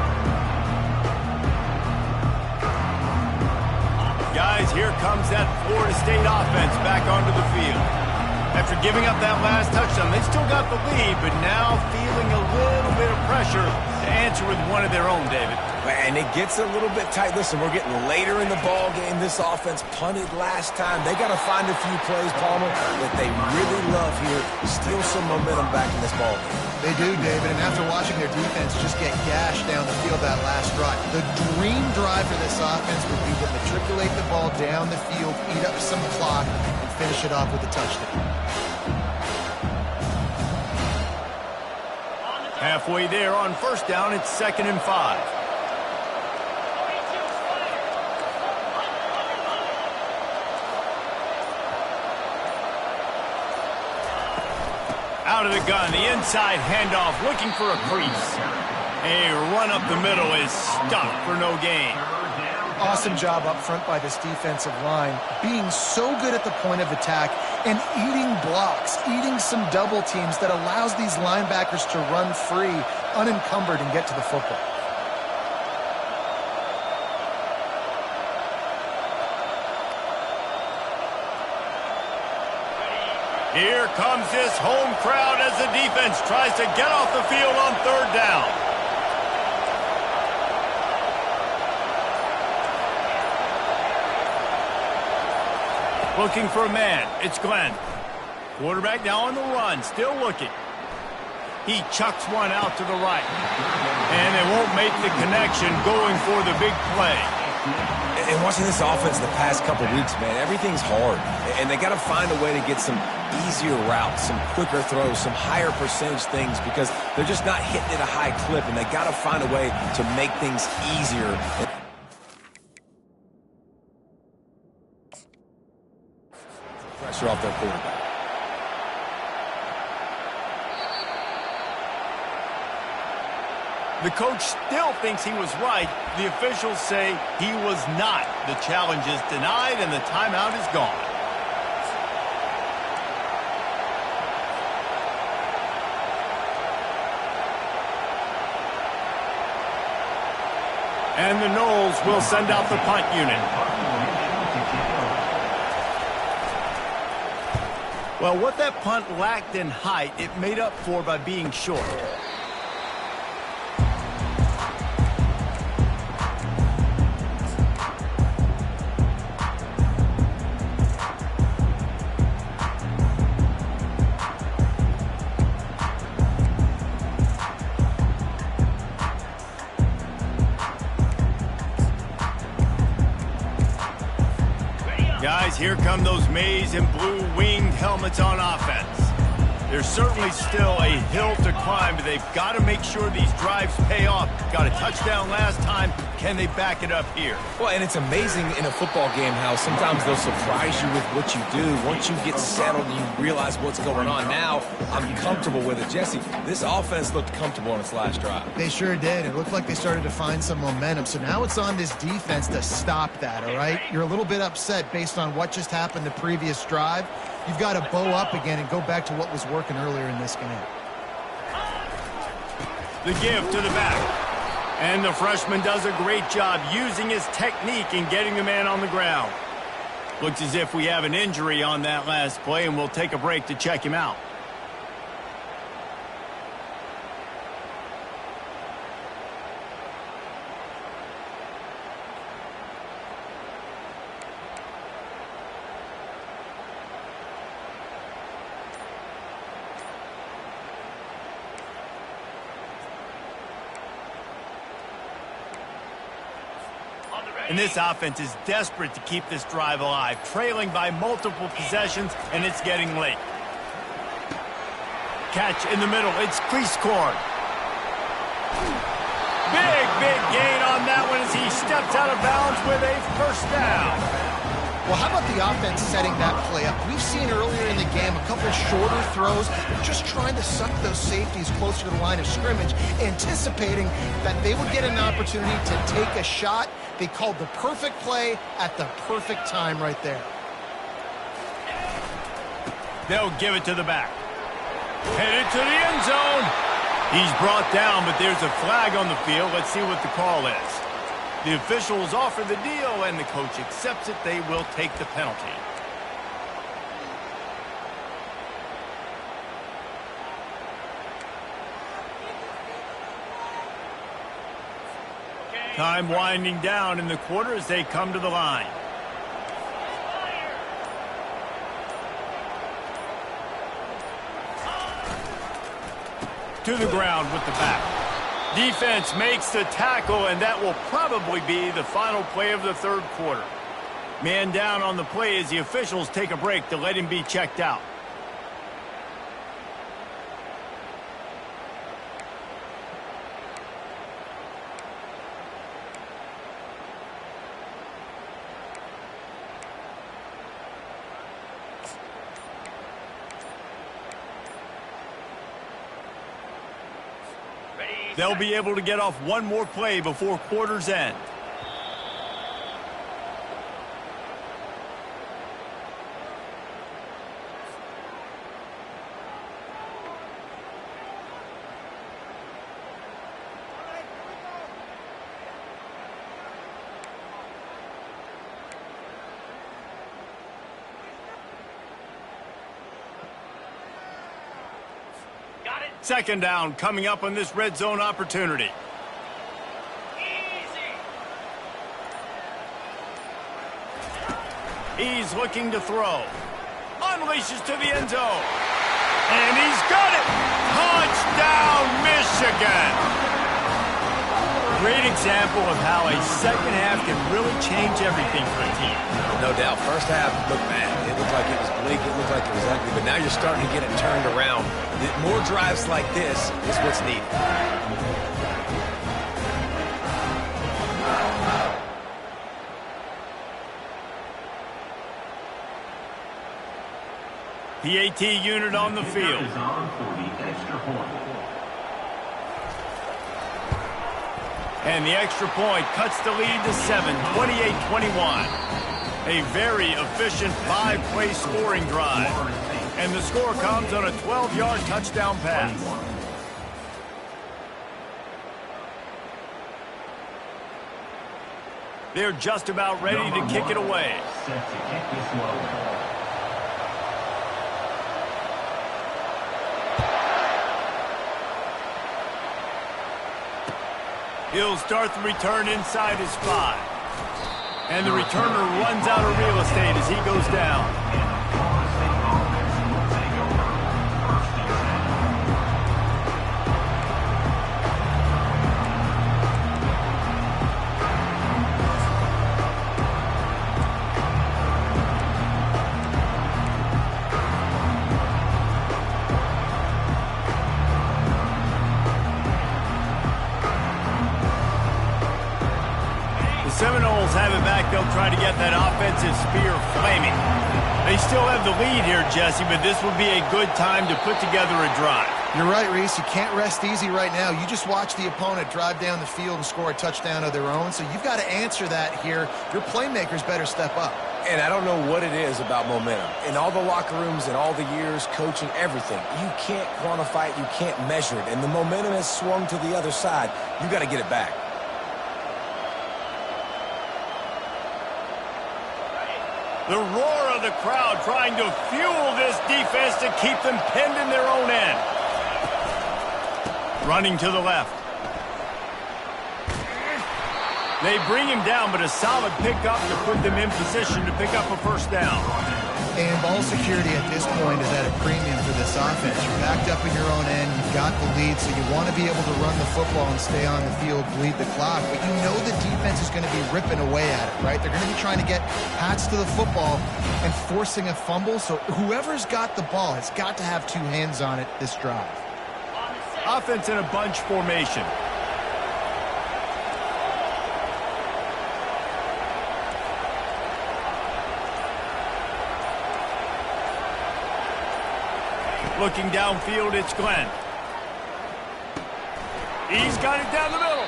Guys, here comes that Florida State offense back onto the field. After giving up that last touchdown, they still got the lead, but now feeling a little bit of pressure to answer with one of their own, David. And it gets a little bit tight. Listen, we're getting later in the ball game. This offense punted last time. They got to find a few plays, Palmer, that they really love here. Steal some momentum back in this ball game. They do, David, and after watching their defense just get gashed down the field that last drive, the dream drive for this offense would be to matriculate the ball down the field, eat up some clock, and finish it off with a touchdown. Halfway there on first down, it's 2nd and 5. Out of the gun, the inside handoff, looking for a crease. A run up the middle is stuck for no gain. Awesome job up front by this defensive line, being so good at the point of attack and eating blocks, eating some double teams that allows these linebackers to run free, unencumbered, and get to the football. Here comes this home crowd as the defense tries to get off the field on 3rd down. Looking for a man. It's Glenn. Quarterback now on the run, still looking. He chucks one out to the right. And they won't make the connection going for the big play. And watching this offense the past couple weeks, man, everything's hard. And they got to find a way to get some easier routes, some quicker throws, some higher percentage things because they're just not hitting at a high clip, and they got to find a way to make things easier. Pressure off their quarterback. The coach still thinks he was right. The officials say he was not. The challenge is denied and the timeout is gone. And the Noles will send out the punt unit. Well, what that punt lacked in height, it made up for by being short. Guys, here come those maize and blue winged helmets on offense. There's certainly still a hill to climb, but they've got to make sure these drives pay off. Got a touchdown last time. Can they back it up here? Well, and it's amazing in a football game how sometimes they'll surprise you with what you do. Once you get settled and you realize what's going on, now I'm comfortable with it. Jesse, this offense looked comfortable on its last drive. They sure did. It looked like they started to find some momentum. So now it's on this defense to stop that, all right? You're a little bit upset based on what just happened the previous drive. You've got to bow up again and go back to what was working earlier in this game. The give to the back. And the freshman does a great job using his technique and getting the man on the ground. Looks as if we have an injury on that last play, and we'll take a break to check him out. And this offense is desperate to keep this drive alive, trailing by multiple possessions, and it's getting late. Catch in the middle. It's Cleescorn. Big gain on that one as he steps out of bounds with a first down. Well, how about the offense setting that play up? We've seen earlier in the game a couple shorter throws, just trying to suck those safeties closer to the line of scrimmage, anticipating that they would get an opportunity to take a shot. They called the perfect play at the perfect time right there. They'll give it to the back. Headed to the end zone. He's brought down, but there's a flag on the field. Let's see what the call is. The officials offer the deal, and the coach accepts it. They will take the penalty. Time winding down in the quarter as they come to the line. To the ground with the back. Defense makes the tackle, and that will probably be the final play of the third quarter. Man down on the play as the officials take a break to let him be checked out. They'll be able to get off one more play before quarter's end. Second down coming up on this red zone opportunity. He's looking to throw. Unleashes to the end zone. And he's got it! Touchdown, Michigan! Great example of how a second half can really change everything for a team. No doubt. First half looked bad. It looked like it was bleak. It looked like it was ugly. But now you're starting to get it turned around. More drives like this is what's needed. PAT unit on the field. And the extra point cuts the lead to 7, 28-21. A very efficient 5-play scoring drive. And the score comes on a 12-yard touchdown pass. They're just about ready to kick it away. Set to kick this one. He'll start the return inside his 5. And the returner runs out of real estate as he goes down. Seminoles have it back. They'll try to get that offensive spear flaming. They still have the lead here, Jesse, but this will be a good time to put together a drive. You're right, Reese. You can't rest easy right now. You just watch the opponent drive down the field and score a touchdown of their own, so you've got to answer that here. Your playmakers better step up. And I don't know what it is about momentum. In all the locker rooms and all the years, coaching, everything, you can't quantify it, you can't measure it. And the momentum has swung to the other side. You got to get it back. The roar of the crowd trying to fuel this defense to keep them pinned in their own end. Running to the left. They bring him down, but a solid pickup to put them in position to pick up a first down. And ball security at this point is at a premium for this offense. You're backed up in your own end. You've got the lead, so you want to be able to run the football and stay on the field, bleed the clock. But you know the defense is going to be ripping away at it, right? They're going to be trying to get Pats to the football and forcing a fumble. So whoever's got the ball has got to have two hands on it this drive. Offense in a bunch formation. Looking downfield, it's Glenn. He's got it down the middle.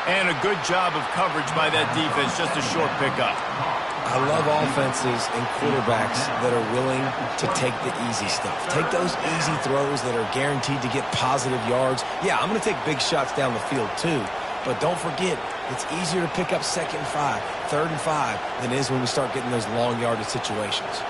And a good job of coverage by that defense, just a short pickup. I love offenses and quarterbacks that are willing to take the easy stuff. Take those easy throws that are guaranteed to get positive yards. Yeah, I'm going to take big shots down the field too. But don't forget, it's easier to pick up 2nd and 5, 3rd and 5 than it is when we start getting those long yardage situations.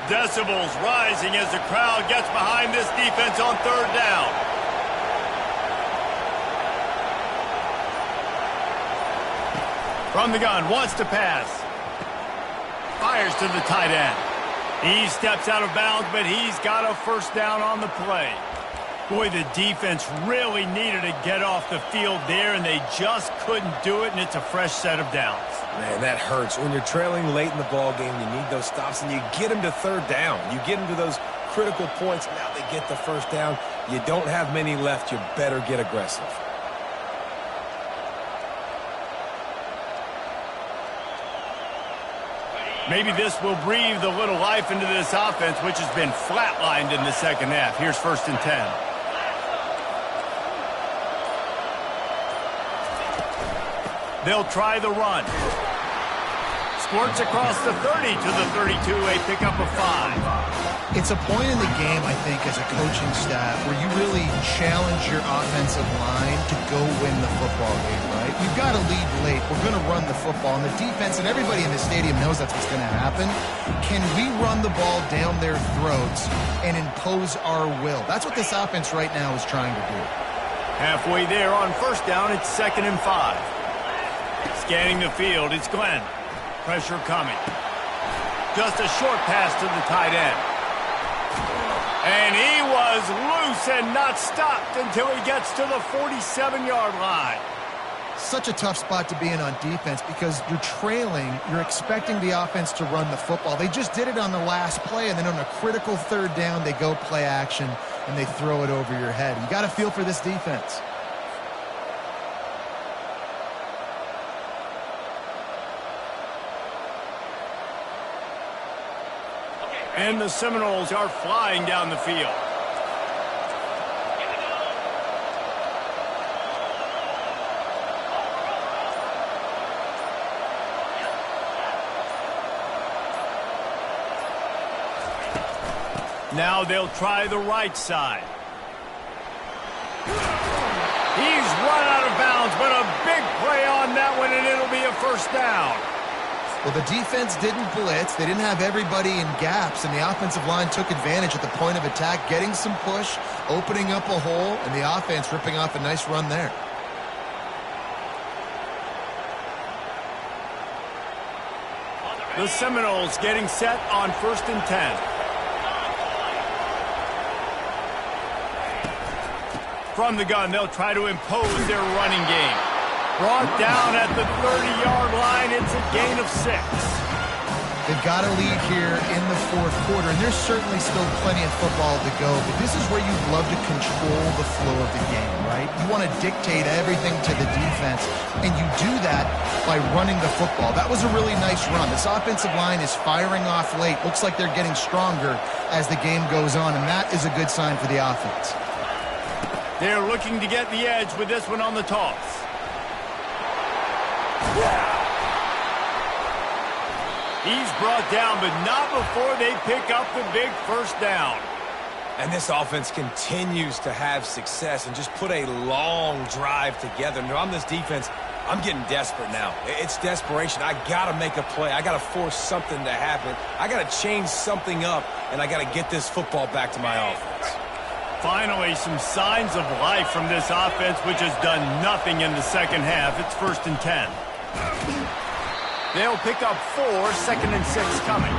Decibels rising as the crowd gets behind this defense on 3rd down. From the gun, wants to pass. Fires to the tight end. He steps out of bounds, but he's got a 1st down on the play. Boy, the defense really needed to get off the field there, and they just couldn't do it, and it's a fresh set of downs. Man, that hurts. When you're trailing late in the ball game, you need those stops, and you get them to 3rd down. You get them to those critical points. Now they get the 1st down. You don't have many left. You better get aggressive. Maybe this will breathe a little life into this offense, which has been flatlined in the 2nd half. Here's 1st and 10. They'll try the run. Squirts across the 30 to the 32, a pickup of 5. It's a point in the game, I think, as a coaching staff where you really challenge your offensive line to go win the football game, right? You've got to lead late. We're going to run the football. And the defense and everybody in the stadium knows that's what's going to happen. Can we run the ball down their throats and impose our will? That's what this offense right now is trying to do. Halfway there on 1st down, it's 2nd and 5. Scanning the field, it's Glenn. Pressure coming. Just a short pass to the tight end. And he was loose and not stopped until he gets to the 47-yard line. Such a tough spot to be in on defense because you're trailing. You're expecting the offense to run the football. They just did it on the last play, and then on a critical 3rd down, they go play action, and they throw it over your head. You got to feel for this defense. And the Seminoles are flying down the field. Now they'll try the right side. He's run out of bounds, but a big play on that one, and it'll be a 1st down. Well, the defense didn't blitz. They didn't have everybody in gaps, and the offensive line took advantage at the point of attack, getting some push, opening up a hole, and the offense ripping off a nice run there. The Seminoles getting set on 1st and 10. From the gun, they'll try to impose their running game. Brought down at the 30-yard line. It's a gain of 6. They've got a lead here in the 4th quarter, and there's certainly still plenty of football to go, but this is where you'd love to control the flow of the game, right? You want to dictate everything to the defense, and you do that by running the football. That was a really nice run. This offensive line is firing off late. Looks like they're getting stronger as the game goes on, and that is a good sign for the offense. They're looking to get the edge with this one on the toss. He's brought down, but not before they pick up the big 1st down. And this offense continues to have success and just put a long drive together. Now, on this defense, I'm getting desperate now. It's desperation. I got to make a play. I got to force something to happen. I got to change something up, and I got to get this football back to my offense. Finally, some signs of life from this offense, which has done nothing in the second half. It's 1st and 10. They'll pick up 4, 2nd and 6 coming.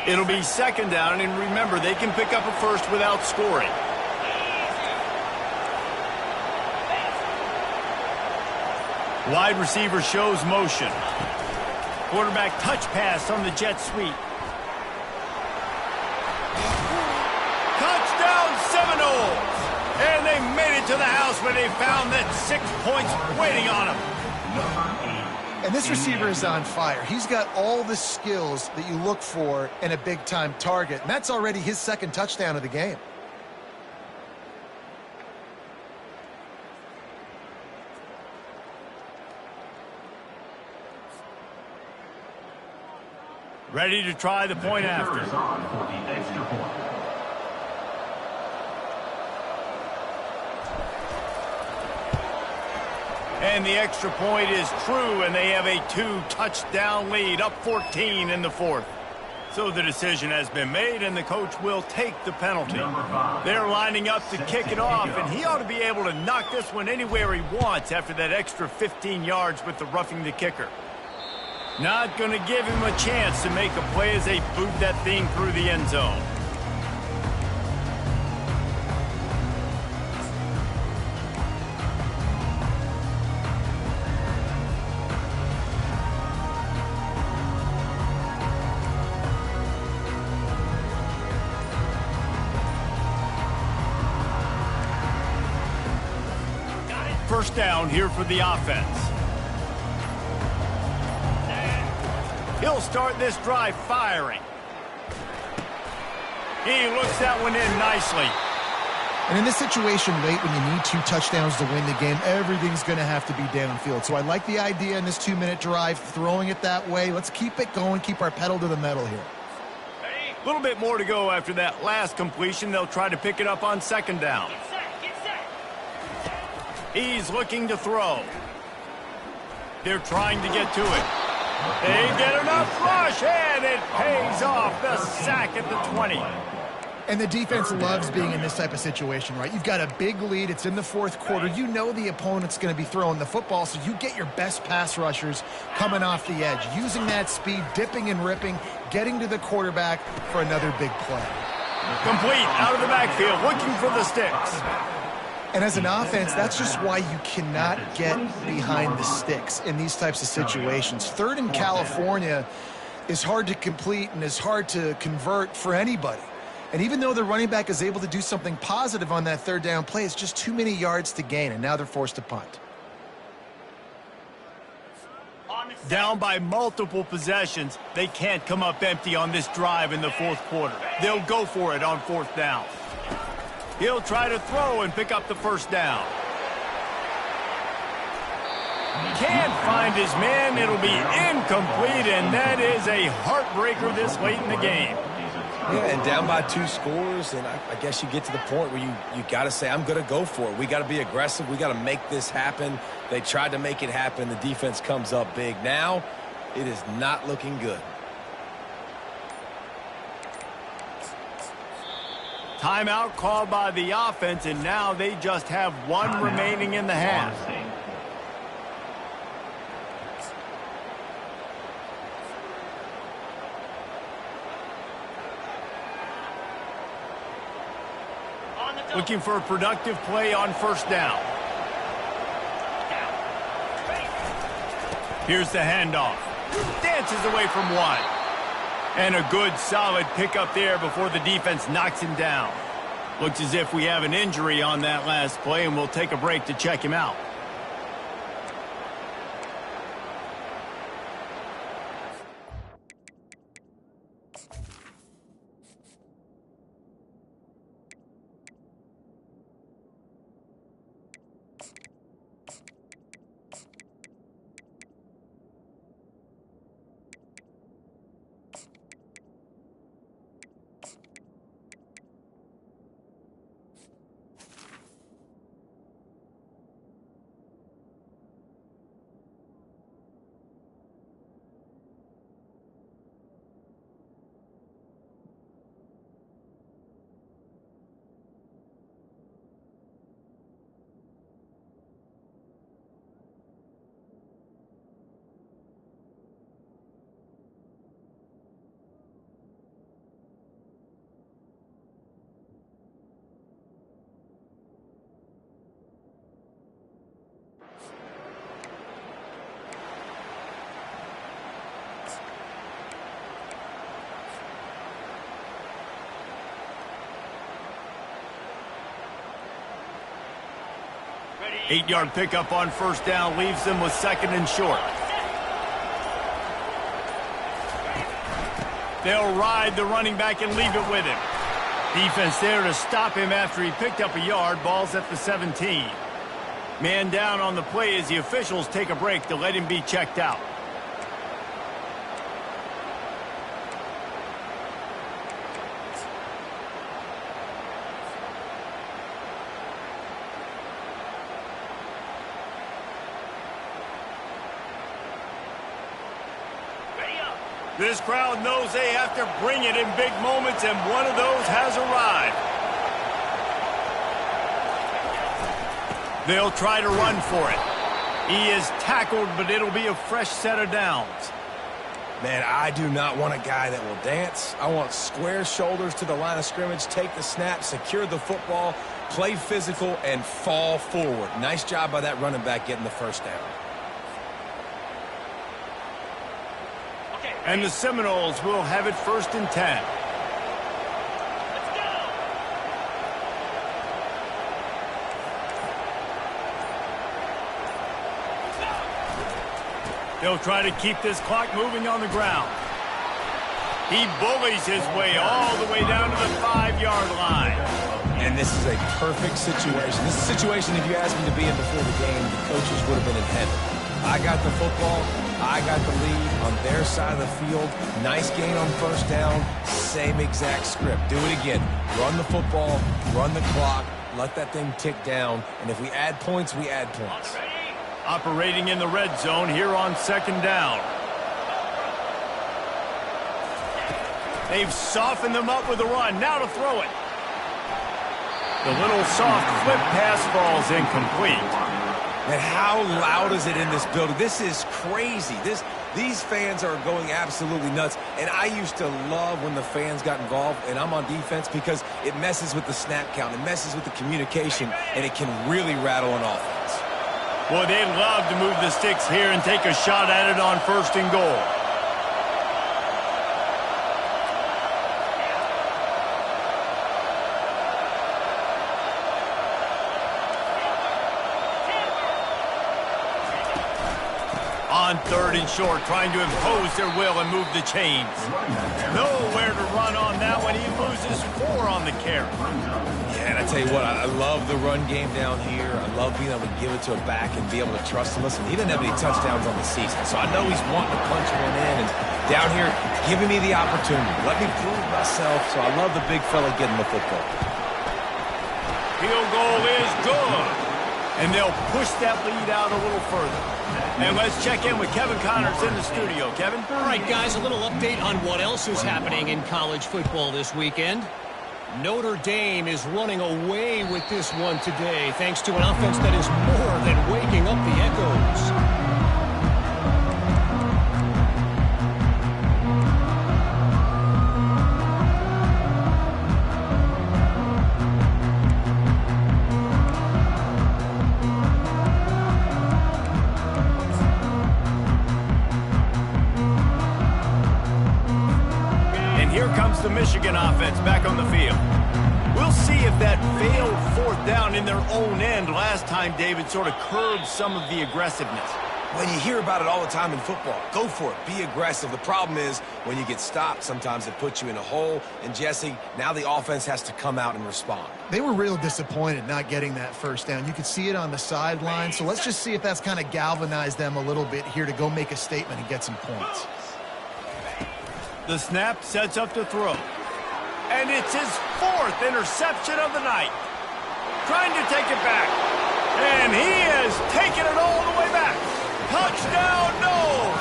It'll be 2nd down, and remember, they can pick up a first without scoring. Wide receiver shows motion. Quarterback touch pass on the jet sweep. Touchdown Seminoles! And they made it to the house where they found that 6 points waiting on them. And this receiver is on fire. He's got all the skills that you look for in a big-time target. And that's already his 2nd touchdown of the game. Ready to try the point after. And the extra point is true, and they have a 2-touchdown lead, up 14 in the 4th. So the decision has been made, and the coach will take the penalty. They're lining up to kick it off, and he ought to be able to knock this one anywhere he wants after that extra 15 yards with the roughing the kicker. Not going to give him a chance to make a play as they boot that thing through the end zone. First down here for the offense. He'll start this drive firing. He looks that one in nicely. And in this situation late when you need 2 touchdowns to win the game, everything's going to have to be downfield. So I like the idea in this 2-minute drive, throwing it that way. Let's keep it going, keep our pedal to the metal here. A little bit more to go after that last completion. They'll try to pick it up on 2nd down. He's looking to throw. They're trying to get to it. They get enough rush, and it pays off. The sack at the 20. And the defense loves being in this type of situation, right? You've got a big lead. It's in the 4th quarter. You know the opponent's going to be throwing the football, so you get your best pass rushers coming off the edge, using that speed, dipping and ripping, getting to the quarterback for another big play. Complete out of the backfield, looking for the sticks. And as an offense, that's just why you cannot get behind the sticks in these types of situations. 3rd in California is hard to complete and is hard to convert for anybody. And even though the running back is able to do something positive on that 3rd down play, it's just too many yards to gain, and now they're forced to punt. Down by multiple possessions, they can't come up empty on this drive in the 4th quarter. They'll go for it on 4th down. He'll try to throw and pick up the 1st down. Can't find his man. It'll be incomplete, and that is a heartbreaker this late in the game. Yeah, and down by 2 scores, and I guess you get to the point where you got to say, I'm going to go for it. We got to be aggressive. We got to make this happen. They tried to make it happen. The defense comes up big. Now, it is not looking good. Timeout called by the offense, and now they just have 1 remaining in the half. Looking for a productive play on 1st down. Here's the handoff. Dances away from 1. And a good, solid pickup there before the defense knocks him down. Looks as if we have an injury on that last play, and we'll take a break to check him out. 8-yard pickup on first down leaves them with 2nd and short. They'll ride the running back and leave it with him. Defense there to stop him after he picked up a yard. Ball's at the 17. Man down on the play as the officials take a break to let him be checked out. This crowd knows they have to bring it in big moments, and one of those has arrived. They'll try to run for it. He is tackled, but it'll be a fresh set of downs. Man, I do not want a guy that will dance. I want square shoulders to the line of scrimmage, take the snap, secure the football, play physical, and fall forward. Nice job by that running back getting the first down. And the Seminoles will have it 1st and 10. They'll try to keep this clock moving on the ground. He bullies his way all the way down to the 5-yard line. And this is a perfect situation. This is a situation, if you asked me to be in before the game, the coaches would have been in heaven. I got the football. I got the lead on their side of the field. Nice gain on first down. Same exact script. Do it again. Run the football, run the clock, let that thing tick down. And if we add points, we add points. Operating in the red zone here on 2nd down. They've softened them up with a run. Now to throw it. The little soft flip pass falls incomplete. And how loud is it in this building? This is crazy. These fans are going absolutely nuts. And I used to love when the fans got involved, and I'm on defense, because it messes with the snap count. It messes with the communication, and it can really rattle an offense. Boy, they'd love to move the sticks here and take a shot at it on 1st and goal. On 3rd and short, trying to impose their will and move the chains. Nowhere to run on that one. He loses 4 on the carry. Yeah, and I tell you what, I love the run game down here. I love being able to give it to a back and be able to trust him. Listen, he didn't have any touchdowns on the season, so I know he's wanting to punch one in. And down here, giving me the opportunity. Let me prove myself, so I love the big fella getting the football. Field goal is good. And they'll push that lead out a little further. And let's check in with Kevin Connors in the studio. Kevin? All right, guys, a little update on what else is happening in college football this weekend. Notre Dame is running away with this one today, thanks to an offense that is more than waking up the echoes. The Michigan offense back on the field. We'll see if that failed 4th down in their own end last time, David, sort of curbed some of the aggressiveness. When you hear about it all the time in football, go for it. Be aggressive. The problem is when you get stopped, sometimes it puts you in a hole. And, Jesse, now the offense has to come out and respond. They were real disappointed not getting that first down. You could see it on the sideline. So let's just see if that's kind of galvanized them a little bit here to go make a statement and get some points. The snap sets up to throw. And it's his 4th interception of the night. Trying to take it back. And he has taken it all the way back. Touchdown, no!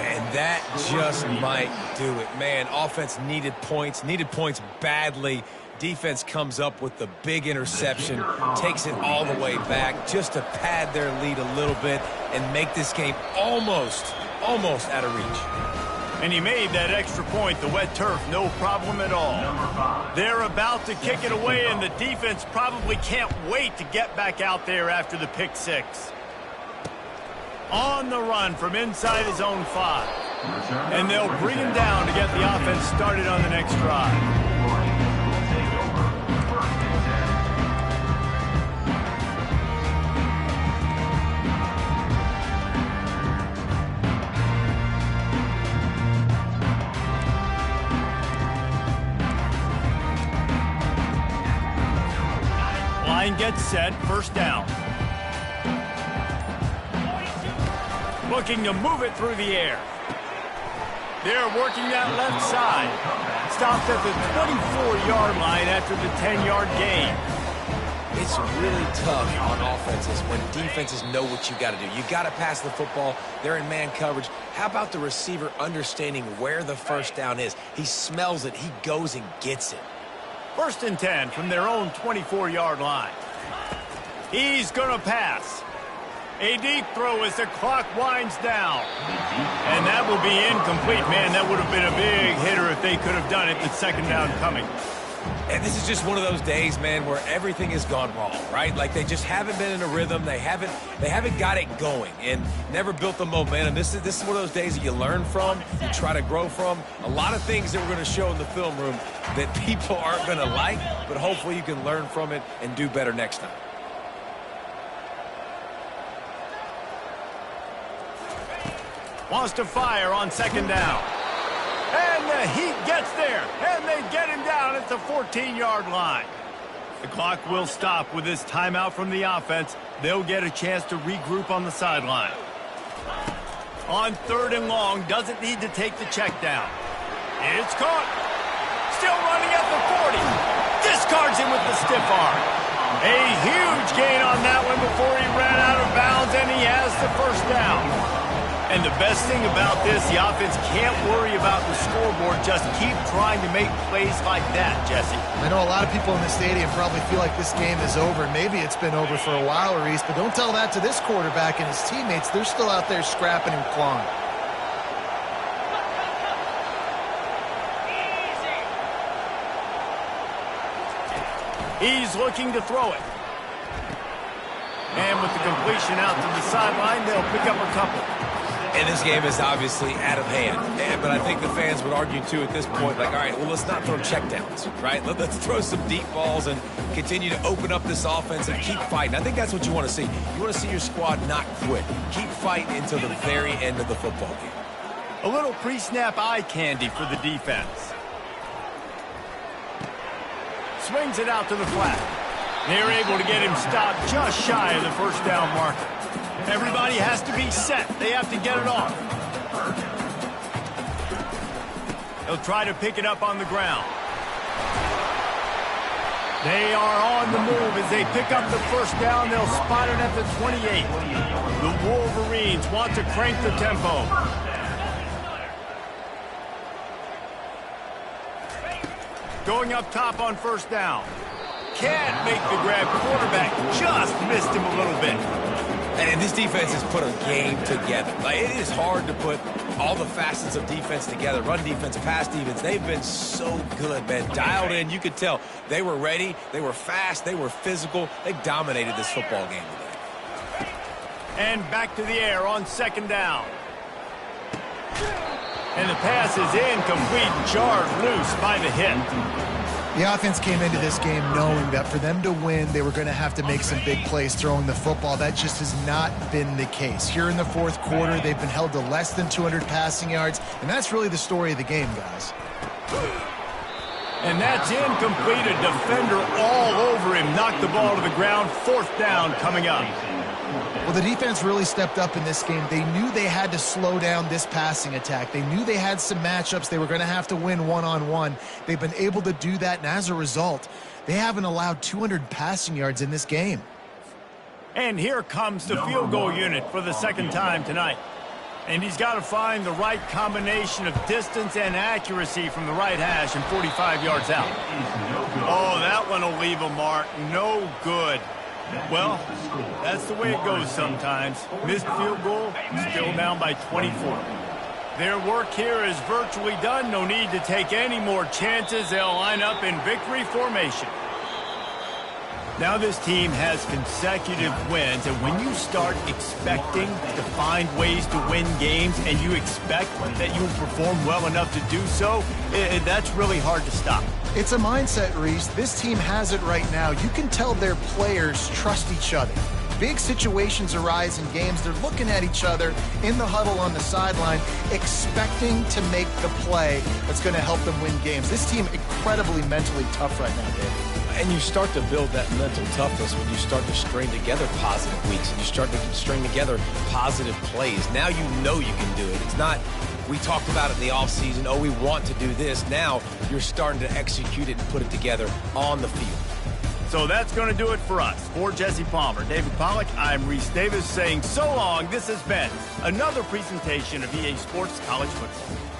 And that just might do it. Man, offense needed points badly. Defense comes up with the big interception, takes it all the way back just to pad their lead a little bit and make this game almost out of reach. And he made that extra point, the wet turf, no problem at all. They're about to kick it away, and the defense probably can't wait to get back out there after the pick 6. On the run from inside his own 5. And they'll bring him down to get the offense started on the next drive. line gets set, first down. Looking to move it through the air. They're working that left side. Stopped at the 24-yard line after the 10-yard gain. It's really tough on offenses when defenses know what you got to do. You got to pass the football. They're in man coverage. How about the receiver understanding where the first down is? He smells it. He goes and gets it. 1st and 10 from their own 24-yard line. He's going to pass. A deep throw as the clock winds down. And that will be incomplete. Man, that would have been a big hitter if they could have done it. The second down coming. And this is just one of those days, man, where everything has gone wrong, right? Like they just haven't been in a rhythm. They haven't got it going and never built the momentum. This is one of those days that you learn from, you try to grow from. A lot of things that we're going to show in the film room that people aren't going to like, but hopefully you can learn from it and do better next time. Wants to fire on second down. And the Heat gets there. And they get him down at the 14-yard line. The clock will stop with this timeout from the offense. They'll get a chance to regroup on the sideline. On 3rd and long, doesn't need to take the check down. It's caught. Still running at the 40. Discards him with the stiff arm. A huge gain on that one before he ran out of bounds, and he has the first down. And the best thing about this, the offense can't worry about the scoreboard. Just keep trying to make plays like that, Jesse. I know a lot of people in the stadium probably feel like this game is over. Maybe it's been over for a while, Reese, but don't tell that to this quarterback and his teammates. They're still out there scrapping and clawing. He's looking to throw it. And with the completion out to the sideline, they'll pick up a couple. And this game is obviously out of hand. But I think the fans would argue, too, at this point, like, all right, well, let's not throw checkdowns, right? Let's throw some deep balls and continue to open up this offense and keep fighting. I think that's what you want to see. You want to see your squad not quit. Keep fighting until the very end of the football game. A little pre-snap eye candy for the defense. Swings it out to the flat. They're able to get him stopped just shy of the first down marker. Everybody has to be set. They have to get it off. They'll try to pick it up on the ground. They are on the move as they pick up the first down. They'll spot it at the 28. The Wolverines want to crank the tempo. Going up top on first down. Can't make the grab. Quarterback just missed him a little bit. And this defense has put a game together. Like, it is hard to put all the facets of defense together. Run defense, pass defense. They've been so good, man. Dialed in. You could tell they were ready. They were fast. They were physical. They dominated this football game today. And back to the air on second down. And the pass is incomplete. Jarred loose by the hit. The offense came into this game knowing that for them to win, they were going to have to make some big plays throwing the football. That just has not been the case. Here in the fourth quarter, they've been held to less than 200 passing yards, and that's really the story of the game, guys. And that's incomplete. A defender all over him. Knocked the ball to the ground. Fourth down coming up. Well, the defense really stepped up in this game. They knew they had to slow down this passing attack. They knew they had some matchups they were going to have to win one-on-one. They've been able to do that, and as a result, they haven't allowed 200 passing yards in this game. And here comes the field goal unit for the second time tonight. And he's got to find the right combination of distance and accuracy from the right hash and 45 yards out. Oh, that one will leave a mark. No good. Well, that's the way it goes sometimes. Missed field goal, still down by 24. Their work here is virtually done. No need to take any more chances. They'll line up in victory formation. Now this team has consecutive wins, and when you start expecting to find ways to win games and you expect that you will perform well enough to do so, that's really hard to stop. It's a mindset, Reese. This team has it right now. You can tell their players trust each other. Big situations arise in games. They're looking at each other in the huddle on the sideline, expecting to make the play that's going to help them win games. This team incredibly mentally tough right now, David. And you start to build that mental toughness when you start to string together positive weeks and you start to string together positive plays. Now you know you can do it. It's not, we talked about it in the offseason, oh, we want to do this. Now you're starting to execute it and put it together on the field. So that's going to do it for us. For Jesse Palmer, David Pollack, I'm Reese Davis saying so long. This has been another presentation of EA Sports College Football.